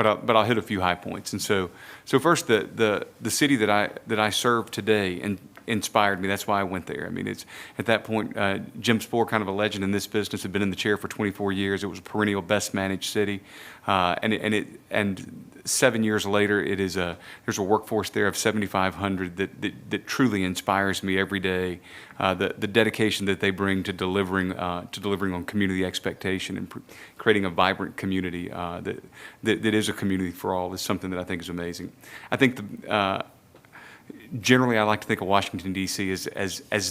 I'll hit a few high points. And so first, the city that I serve today and inspired me. That's why I went there. I mean, it's at that point, Jim Spoor, kind of a legend in this business, had been in the chair for 24 years. It was a perennial best managed city, and 7 years later, there's a workforce there of 7,500 that truly inspires me every day. The dedication that they bring to delivering on community expectation and creating a vibrant community that is a community for all is something that I think is amazing. I think generally, I like to think of Washington, D.C. as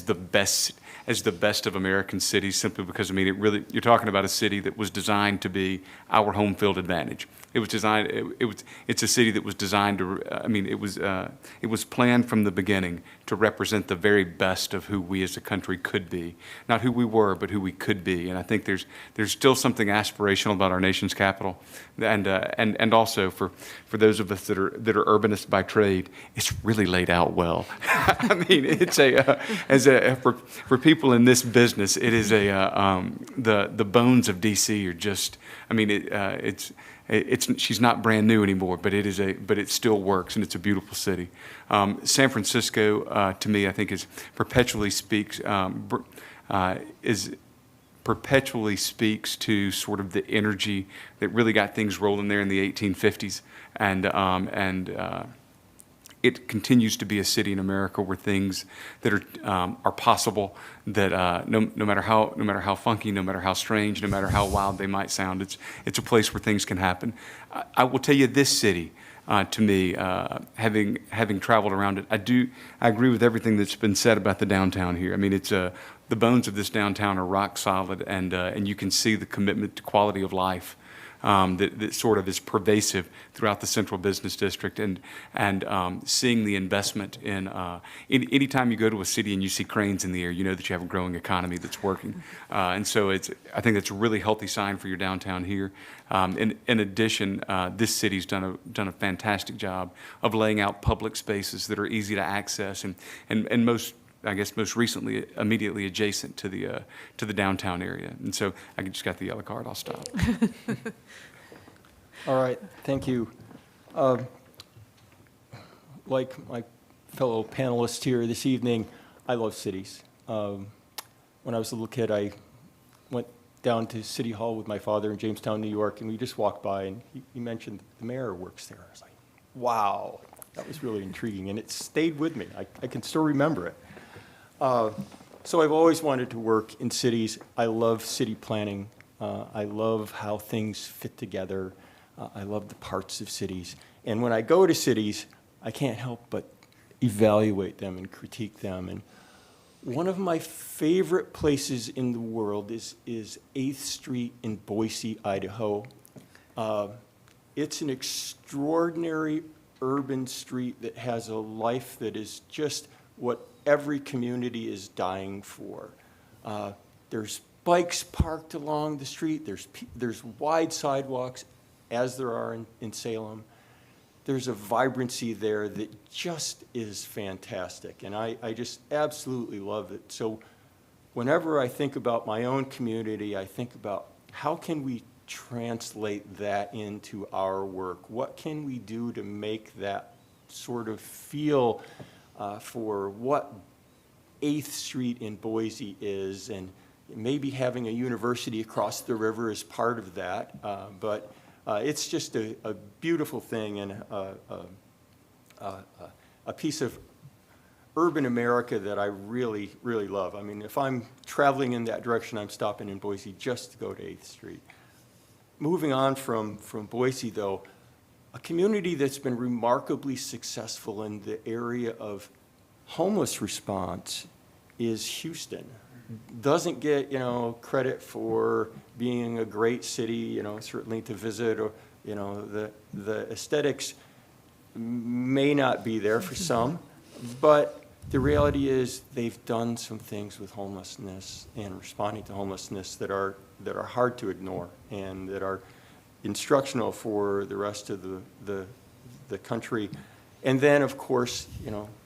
the best of American cities, simply because, I mean, you're talking about a city that was designed to be our home field advantage. It was designed. It's a city that was designed to. I mean, it was planned from the beginning to represent the very best of who we as a country could be, not who we were, but who we could be. And I think there's still something aspirational about our nation's capital, and also for those of us that are urbanists by trade, it's really laid out well. I mean, it's for people in this business, it is the bones of D.C. are just. I mean, she's not brand new anymore, but it still works, and it's a beautiful city. San Francisco, to me, I think perpetually speaks to sort of the energy that really got things rolling there in the 1850s, and it continues to be a city in America where things that are possible, that no matter how funky, no matter how strange, no matter how wild they might sound, it's a place where things can happen. I will tell you, this city, to me, having traveled around it, I agree with everything that's been said about the downtown here. I mean, it's the bones of this downtown are rock solid, and you can see the commitment to quality of life that sort of is pervasive throughout the central business district, and seeing the investment in anytime you go to a city and you see cranes in the air, you know that you have a growing economy that's working, and so I think that's a really healthy sign for your downtown here. In addition, this city's done a fantastic job of laying out public spaces that are easy to access, and most recently, immediately adjacent to the downtown area. And so I just got the yellow card. I'll stop. All right, thank you. Like my fellow panelists here this evening, I love cities. When I was a little kid, I went down to City Hall with my father in Jamestown, New York, and we just walked by, and he mentioned the mayor works there. I was like, wow, that was really intriguing, and it stayed with me. I can still remember it. So I've always wanted to work in cities. I love city planning. I love how things fit together. I love the parts of cities. And when I go to cities, I can't help but evaluate them and critique them. And one of my favorite places in the world is 8th Street in Boise, Idaho. It's an extraordinary urban street that has a life that is just what every community is dying for. There's bikes parked along the street. There's wide sidewalks, as there are in Salem. There's a vibrancy there that just is fantastic, and I just absolutely love it. So whenever I think about my own community, I think about how can we translate that into our work? What can we do to make that sort of feel for what 8th Street in Boise is, and maybe having a university across the river is part of that, but it's just a beautiful thing, and a piece of urban America that I really, really love. I mean, if I'm traveling in that direction, I'm stopping in Boise just to go to 8th Street. Moving on from Boise, though, a community that's been remarkably successful in the area of homeless response is Houston. doesn't get, credit for being a great city, certainly to visit, or, the aesthetics may not be there for some, but the reality is they've done some things with homelessness and responding to homelessness that are hard to ignore and that are instructional for the rest of the country. And then, of course,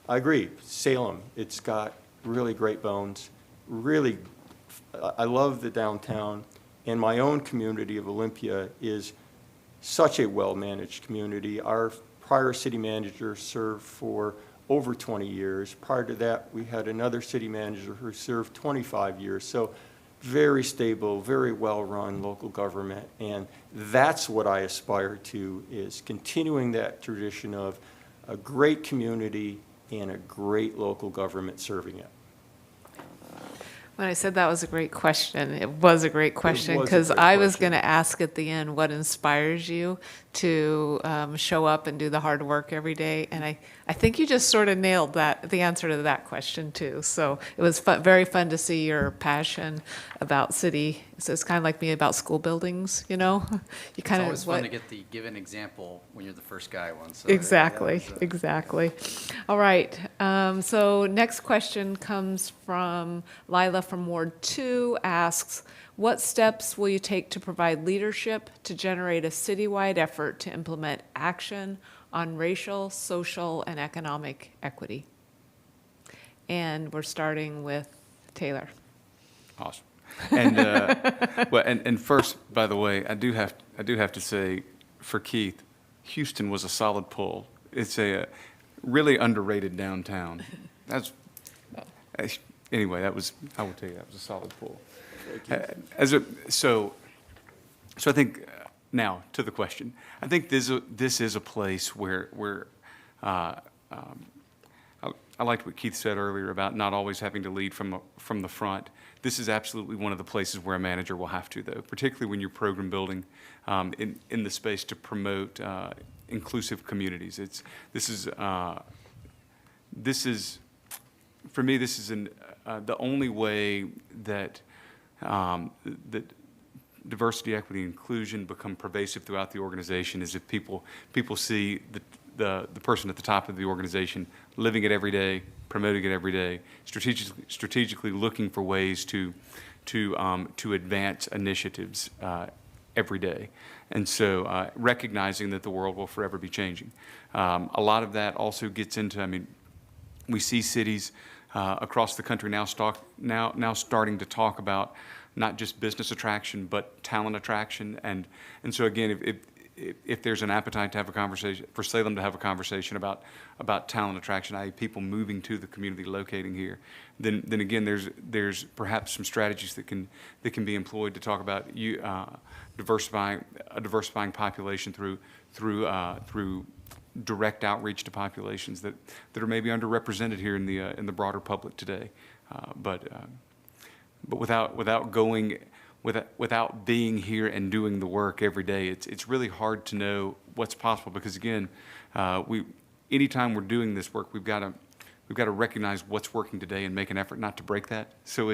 I agree, Salem, it's got really great bones, really, I love the downtown, and my own community of Olympia is such a well-managed community. Our prior city manager served for over 20 years. Prior to that, we had another city manager who served 25 years. So very stable, very well-run local government. And that's what I aspire to, is continuing that tradition of a great community and a great local government serving it. When I said that was a great question, it was a great question, was a because great I was question. going to ask at the end, what inspires you to show up and do the hard work every day? And I think you just sort of nailed the answer to that question too. So it was very fun to see your passion about city. So it's kind of like me about school buildings, You It's kind of always fun to get the given example when you're the first guy once. So Exactly, that was, exactly. All right, so next question comes from Lila from Ward 2, asks, what steps will you take to provide leadership to generate a citywide effort to implement action on racial, social, and economic equity? And we're starting with Taylor. Awesome. And and first, by the way, I do have to say, for Keith, Houston was a solid pull. It's a really underrated downtown. Anyway, I will tell you, that was a solid pull. So I think now to the question. I think this is a place where I liked what Keith said earlier about not always having to lead from the front. This is absolutely one of the places where a manager will have to, though, particularly when you're program building in the space to promote inclusive communities. This is for me, this is the only way that that diversity, equity, and inclusion become pervasive throughout the organization is if people see the person at the top of the organization living it every day, promoting it every day, strategically looking for ways to advance initiatives every day. And so recognizing that the world will forever be changing. A lot of that also gets into, we see cities across the country now starting to talk about not just business attraction, but talent attraction. And so again, if there's an appetite to have a conversation, for Salem to have a conversation about talent attraction, i.e. people moving to the community, locating here, then again, there's perhaps some strategies that can be employed to talk about diversifying population through direct outreach to populations that are maybe underrepresented here in the broader public today, but without being here and doing the work every day, it's really hard to know what's possible, because again, anytime we're doing this work, we've got to recognize what's working today and make an effort not to break that. So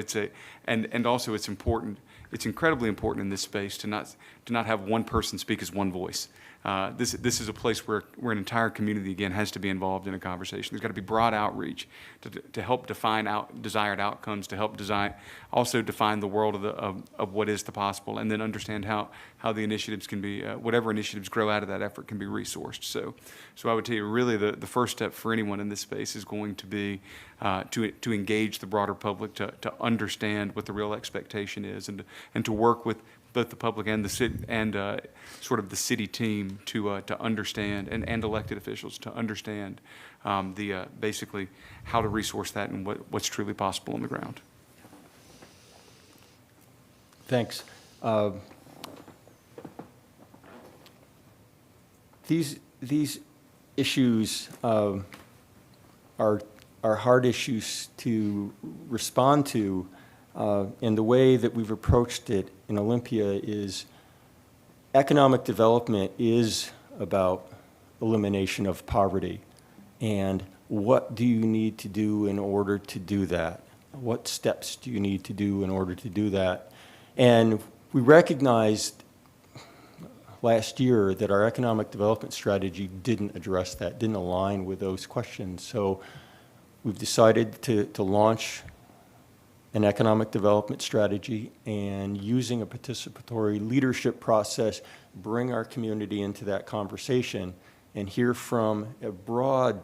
and also it's important. It's incredibly important in this space to not have one person speak as one voice. This is a place where an entire community, again, has to be involved in a conversation. There's got to be broad outreach to help define desired outcomes, to help define the world of what is the possible, and then understand how the initiatives can be, whatever initiatives grow out of that effort can be resourced. So I would tell you, really, the first step for anyone in this space is going to be to engage the broader public, to understand what the real expectation is, and to work with both the public and the city and sort of the city team to understand, and elected officials to understand basically how to resource that and what's truly possible on the ground. Thanks. These issues are hard issues to respond to, and the way that we've approached it in Olympia is economic development is about elimination of poverty. And what do you need to do in order to do that? What steps do you need to do in order to do that? And we recognized last year that our economic development strategy didn't address that, didn't align with those questions. So we've decided to launch an economic development strategy, and using a participatory leadership process, bring our community into that conversation and hear from a broad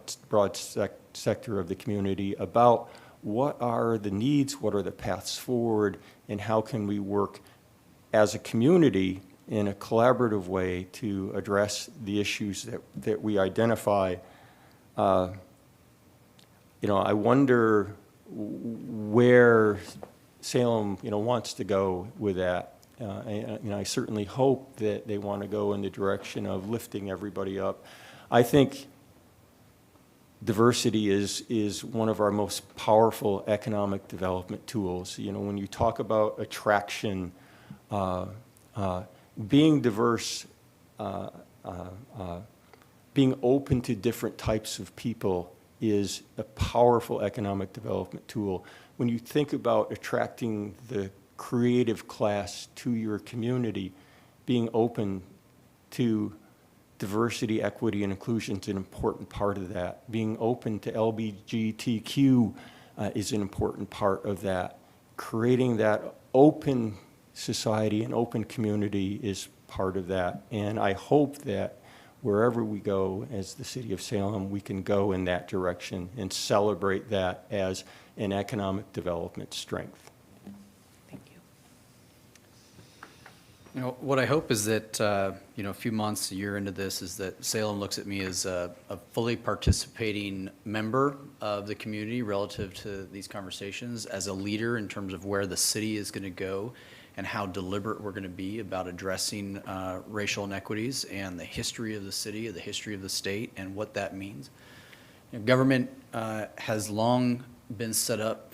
sector of the community about what are the needs, what are the paths forward, and how can we work as a community in a collaborative way to address the issues that we identify. I wonder where Salem, wants to go with that. I certainly hope that they want to go in the direction of lifting everybody up. I think diversity is one of our most powerful economic development tools. When you talk about attraction, being diverse, being open to different types of people is a powerful economic development tool. When you think about attracting the creative class to your community, being open to diversity, equity, and inclusion is an important part of that. Being open to LGBTQ is an important part of that. Creating that open society and open community is part of that. And I hope that wherever we go as the city of Salem, we can go in that direction and celebrate that as an economic development strength. Thank you. What I hope is that, a few months, a year into this, is that Salem looks at me as a fully participating member of the community relative to these conversations, as a leader in terms of where the city is going to go and how deliberate we're going to be about addressing racial inequities and the history of the city, the history of the state, and what that means. Government has long been set up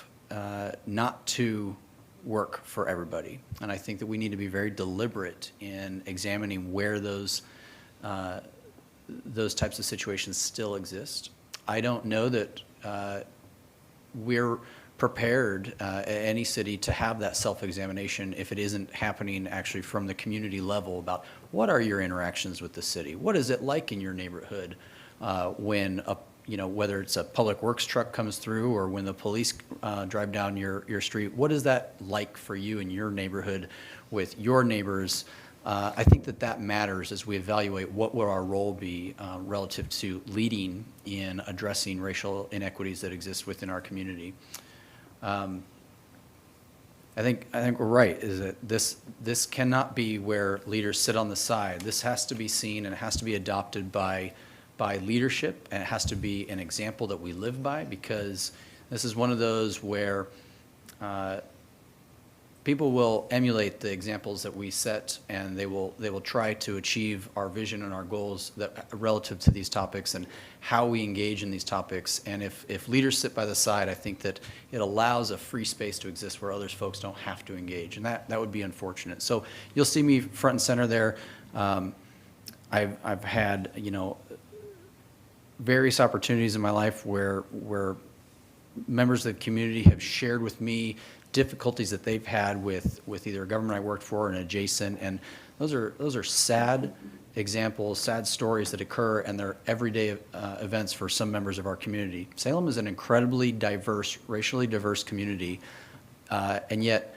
not to work for everybody, and I think that we need to be very deliberate in examining where those types of situations still exist. I don't know that we're prepared, any city, to have that self-examination if it isn't happening actually from the community level about what are your interactions with the city? What is it like in your neighborhood when whether it's a public works truck comes through or when the police drive down your street? What is that like for you in your neighborhood with your neighbors? I think that matters as we evaluate what will our role be relative to leading in addressing racial inequities that exist within our community. I think we're right, is that this cannot be where leaders sit on the side. This has to be seen and it has to be adopted by leadership, and it has to be an example that we live by, because this is one of those where people will emulate the examples that we set, and they will try to achieve our vision and our goals that relative to these topics and how we engage in these topics. And if leaders sit by the side, I think that it allows a free space to exist where others folks don't have to engage, and that would be unfortunate. So you'll see me front and center there. I've had various opportunities in my life where members of the community have shared with me difficulties that they've had with either a government I worked for and adjacent, and those are sad examples, sad stories that occur, and they're everyday events for some members of our community. Salem is an incredibly diverse, racially diverse community, and yet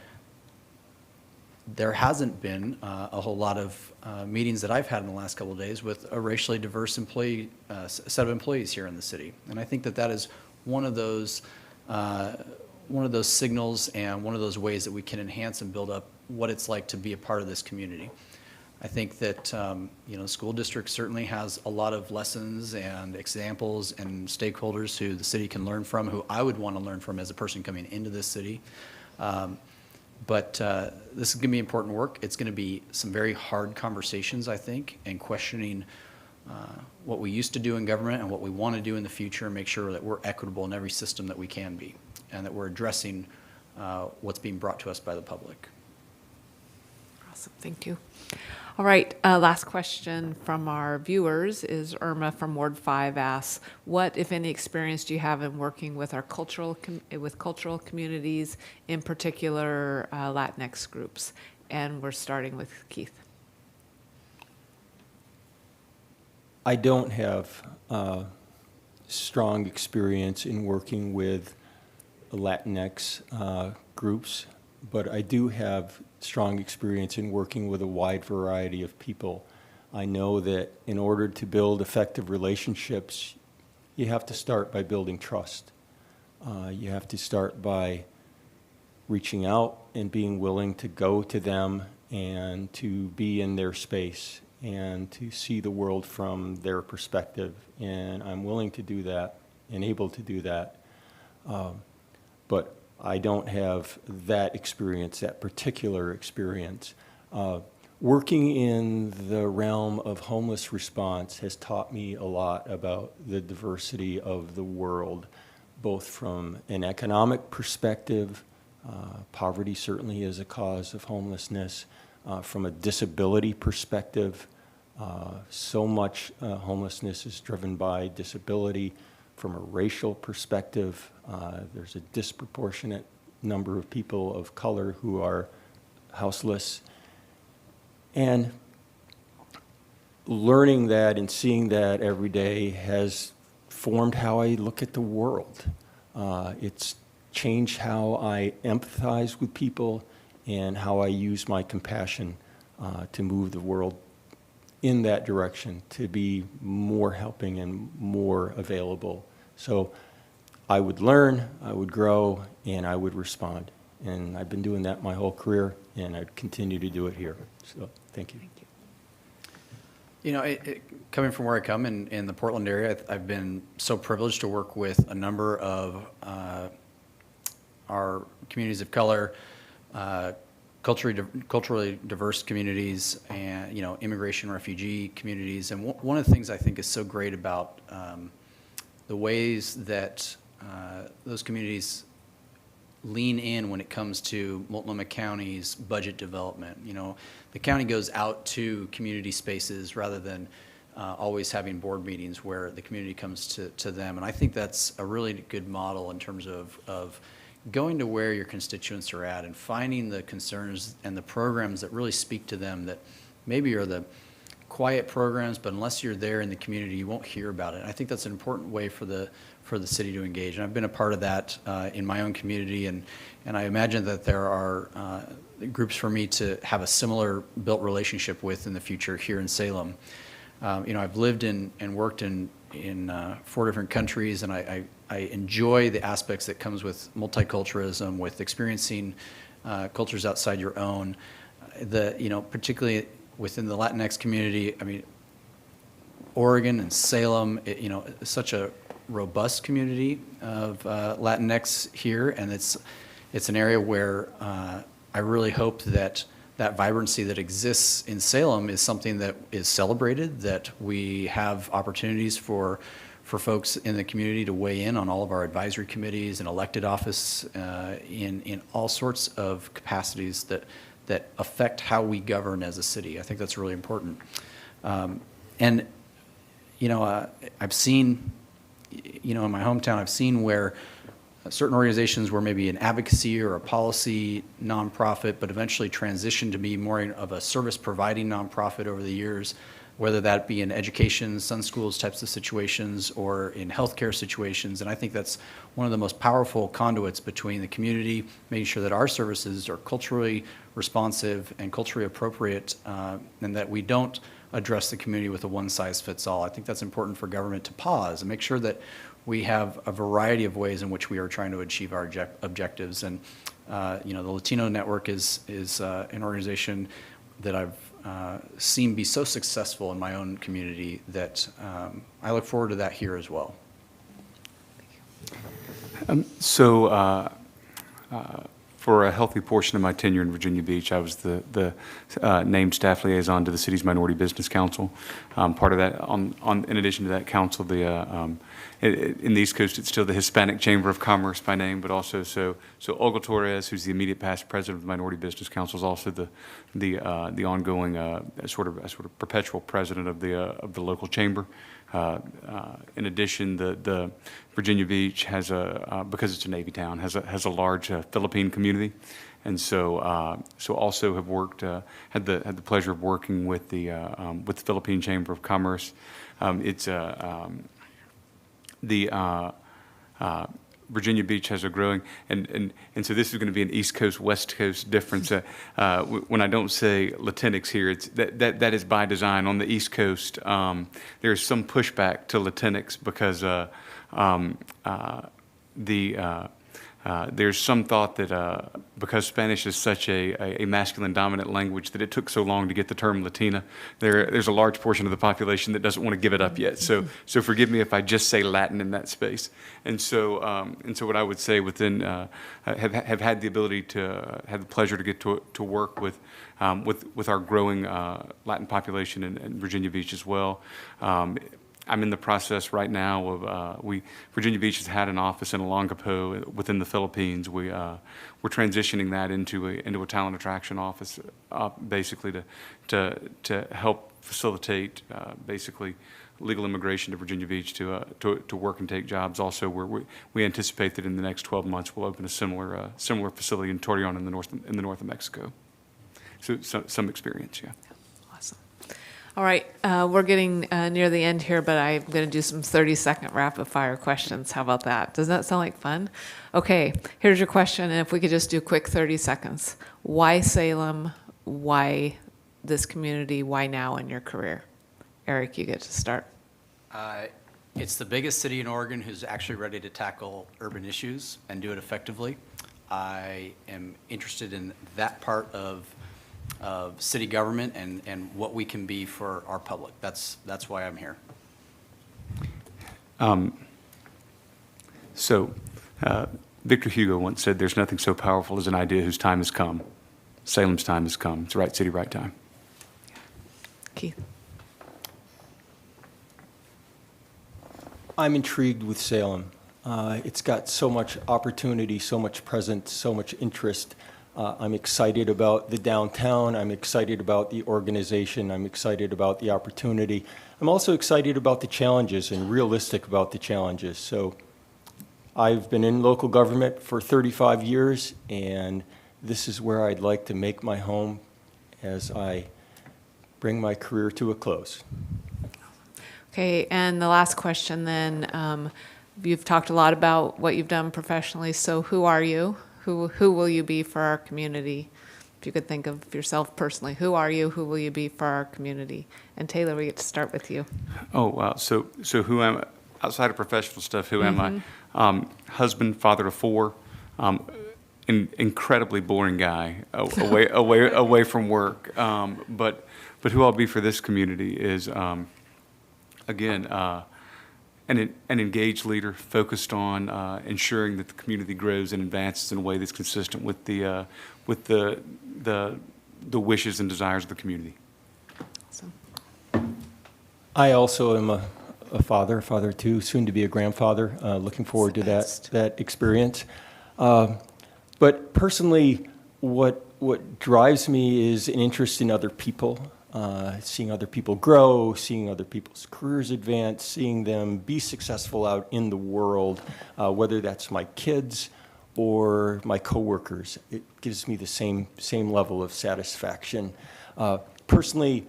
there hasn't been a whole lot of meetings that I've had in the last couple of days with a racially diverse set of employees here in the city. And I think that is one of those signals and one of those ways that we can enhance and build up what it's like to be a part of this community. I think that school district certainly has a lot of lessons and examples and stakeholders who the city can learn from, who I would want to learn from as a person coming into this city. But this is going to be important work. It's going to be some very hard conversations, I think, and questioning what we used to do in government and what we want to do in the future, and make sure that we're equitable in every system that we can be, and that we're addressing what's being brought to us by the public. Awesome, thank you. All right, last question from our viewers is Irma from Ward 5 asks, what, if any, experience do you have in working with our cultural communities, in particular Latinx groups? And we're starting with Keith. I don't have strong experience in working with Latinx groups, but I do have strong experience in working with a wide variety of people. I know that in order to build effective relationships, you have to start by building trust. You have to start by reaching out and being willing to go to them and to be in their space and to see the world from their perspective. And I'm willing to do that and able to do that. But I don't have that experience, that particular experience. Working in the realm of homeless response has taught me a lot about the diversity of the world, both from an economic perspective. Poverty certainly is a cause of homelessness. From a disability perspective, so much homelessness is driven by disability. From a racial perspective, there's a disproportionate number of people of color who are houseless. And learning that and seeing that every day has formed how I look at the world. It's changed how I empathize with people and how I use my compassion to move the world in that direction, to be more helping and more available. So I would learn, I would grow, and I would respond. And I've been doing that my whole career, and I'd continue to do it here. So thank you. Thank you. You know, coming from where I come in the Portland area, I've been so privileged to work with a number of our communities of color, culturally diverse communities, and, you know, immigration refugee communities. And one of the things I think is so great about the ways that those communities lean in when it comes to Multnomah County's budget development. You know, the county goes out to community spaces rather than always having board meetings where the community comes to them. And I think that's a really good model in terms of going to where your constituents are at and finding the concerns and the programs that really speak to them, that maybe are the quiet programs, but unless you're there in the community, you won't hear about it. And I think that's an important way for the city to engage. And I've been a part of that in my own community, and I imagine that there are groups for me to have a similar built relationship with in the future here in Salem. You know, I've lived and worked in 4 different countries, and I enjoy the aspects that comes with multiculturalism, with experiencing cultures outside your own. You know, particularly within the Latinx community, I mean, Oregon and Salem, you know, is such a robust community of Latinx here, and it's an area where I really hope that vibrancy that exists in Salem is something that is celebrated, that we have opportunities for folks in the community to weigh in on all of our advisory committees and elected office in all sorts of capacities that affect how we govern as a city. I think that's really important. And, you know, I've seen, you know, in my hometown, I've seen where certain organizations were maybe an advocacy or a policy nonprofit, but eventually transitioned to be more of a service providing nonprofit over the years, whether that be in education, Sun Schools types of situations, or in healthcare situations. And I think that's one of the most powerful conduits between the community, making sure that our services are culturally responsive and culturally appropriate, and that we don't address the community with a one-size-fits-all. I think that's important for government to pause and make sure that we have a variety of ways in which we are trying to achieve our objectives. And you know, the Latino Network is an organization that I've seen be so successful in my own community that I look forward to that here as well. for a healthy portion of my tenure in Virginia Beach, I was the named staff liaison to the city's Minority Business Council. Part of that, in addition to that council, in the East Coast, it's still the Hispanic Chamber of Commerce by name, but also so Olga Torres, who's the immediate past president of the Minority Business Council, is also the ongoing sort of perpetual president of the local chamber. In addition, the Virginia Beach has because it's a Navy town, has a large Philippine community, and so also have worked had the pleasure of working with the Philippine Chamber of Commerce. Virginia Beach has a growing, and so this is going to be an East Coast, West Coast difference. When I don't say Latinx here, it's that is by design. On the East Coast, there's some pushback to Latinx because there's some thought that because Spanish is such a masculine dominant language that it took so long to get the term Latina, there's a large portion of the population that doesn't want to give it up yet. So forgive me if I just say Latin in that space. And so what I would say within have had the ability to have the pleasure to get to work with our growing Latin population in Virginia Beach as well. I'm in the process right now of Virginia Beach has had an office in Olongapo within the Philippines. We're transitioning that into a talent attraction office, basically to help facilitate basically legal immigration to Virginia Beach to work and take jobs. Also, we anticipate that in the next 12 months we'll open a similar facility in Torreon in the north of Mexico. So some experience, yeah. All right, we're getting near the end here, but I'm going to do some 30-second rapid-fire questions. How about that? Does that sound like fun? Okay, here's your question, and if we could just do a quick 30 seconds. Why Salem? Why this community? Why now in your career? Eric, you get to start. It's the biggest city in Oregon who's actually ready to tackle urban issues and do it effectively. I am interested in that part of city government and what we can be for our public. That's why I'm here. Victor Hugo once said, "There's nothing so powerful as an idea whose time has come." Salem's time has come. It's the right city, right time. Keith. I'm intrigued with Salem. It's got so much opportunity, so much presence, so much interest. I'm excited about the downtown. I'm excited about the organization. I'm excited about the opportunity. I'm also excited about the challenges and realistic about the challenges. So I've been in local government for 35 years, and this is where I'd like to make my home as I bring my career to a close. Okay, and the last question then, you've talked a lot about what you've done professionally, so who are you? Who will you be for our community? If you could think of yourself personally, who are you? Who will you be for our community? And Taylor, we get to start with you. Oh, wow. So who am I? Outside of professional stuff, who am I? Husband, father of 4, incredibly boring guy, away from work. But who I'll be for this community is, again, an engaged leader focused on ensuring that the community grows and advances in a way that's consistent with the wishes and desires of the community. Awesome. I also am a father too, soon to be a grandfather. Looking forward to that experience. But personally, what drives me is an interest in other people. Seeing other people grow, seeing other people's careers advance, seeing them be successful out in the world, whether that's my kids or my coworkers. It gives me the same level of satisfaction. Personally,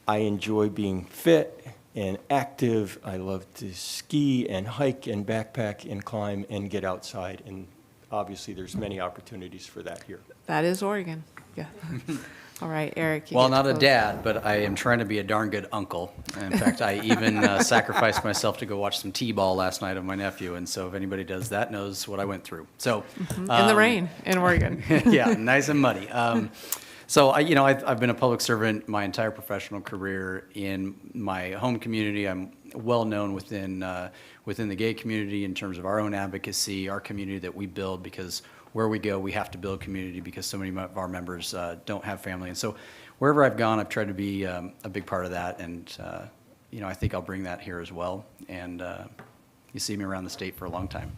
I enjoy being fit and active. I love to ski and hike and backpack and climb and get outside. And obviously, there's many opportunities for that here. That is Oregon. Yeah. All right, Eric. Well, not a dad, but I am trying to be a darn good uncle. In fact, I even sacrificed myself to go watch some T-ball last night of my nephew, and so if anybody does that knows what I went through. So in the rain in Oregon. Yeah, nice and muddy. So I've been a public servant my entire professional career in my home community. I'm well known within the gay community in terms of our own advocacy, our community that we build, because where we go, we have to build community because so many of our members don't have family. And so wherever I've gone, I've tried to be a big part of that. And, I think I'll bring that here as well. And you see me around the state for a long time.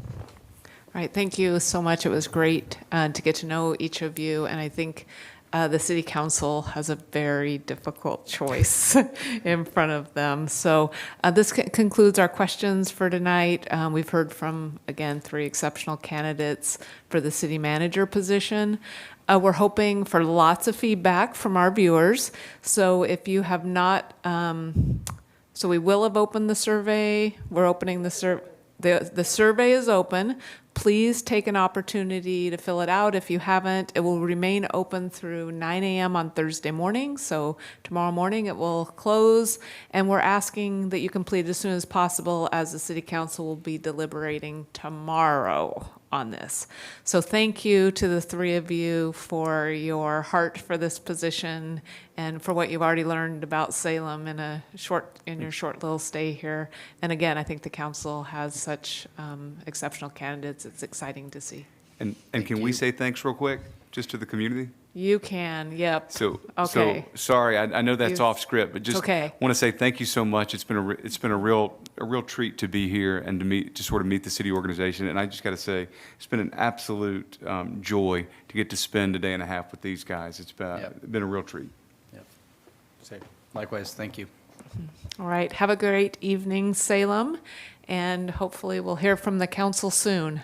All right, thank you so much. It was great to get to know each of you, and I think the City Council has a very difficult choice in front of them. So this concludes our questions for tonight. We've heard from, again, 3 exceptional candidates for the city manager position. We're hoping for lots of feedback from our viewers. So if you have not, so we will have opened the survey. We're opening the survey. The survey is open. Please take an opportunity to fill it out. If you haven't, it will remain open through 9 a.m. on Thursday morning. So tomorrow morning it will close. And we're asking that you complete it as soon as possible, as the City Council will be deliberating tomorrow on this. So thank you to the 3 of you for your heart for this position and for what you've already learned about Salem in your short little stay here. And again, I think the council has such exceptional candidates. It's exciting to see. And can we say thanks real quick, just to the community? You can, yep. So sorry, I know that's off script, but just okay. want to say thank you so much. It's been a real treat to be here and to sort of meet the city organization. And I just got to say, it's been an absolute joy to get to spend a day and a half with these guys. It's been a real treat. Yep. Same. Likewise, thank you. All right, have a great evening, Salem, and hopefully we'll hear from the council soon.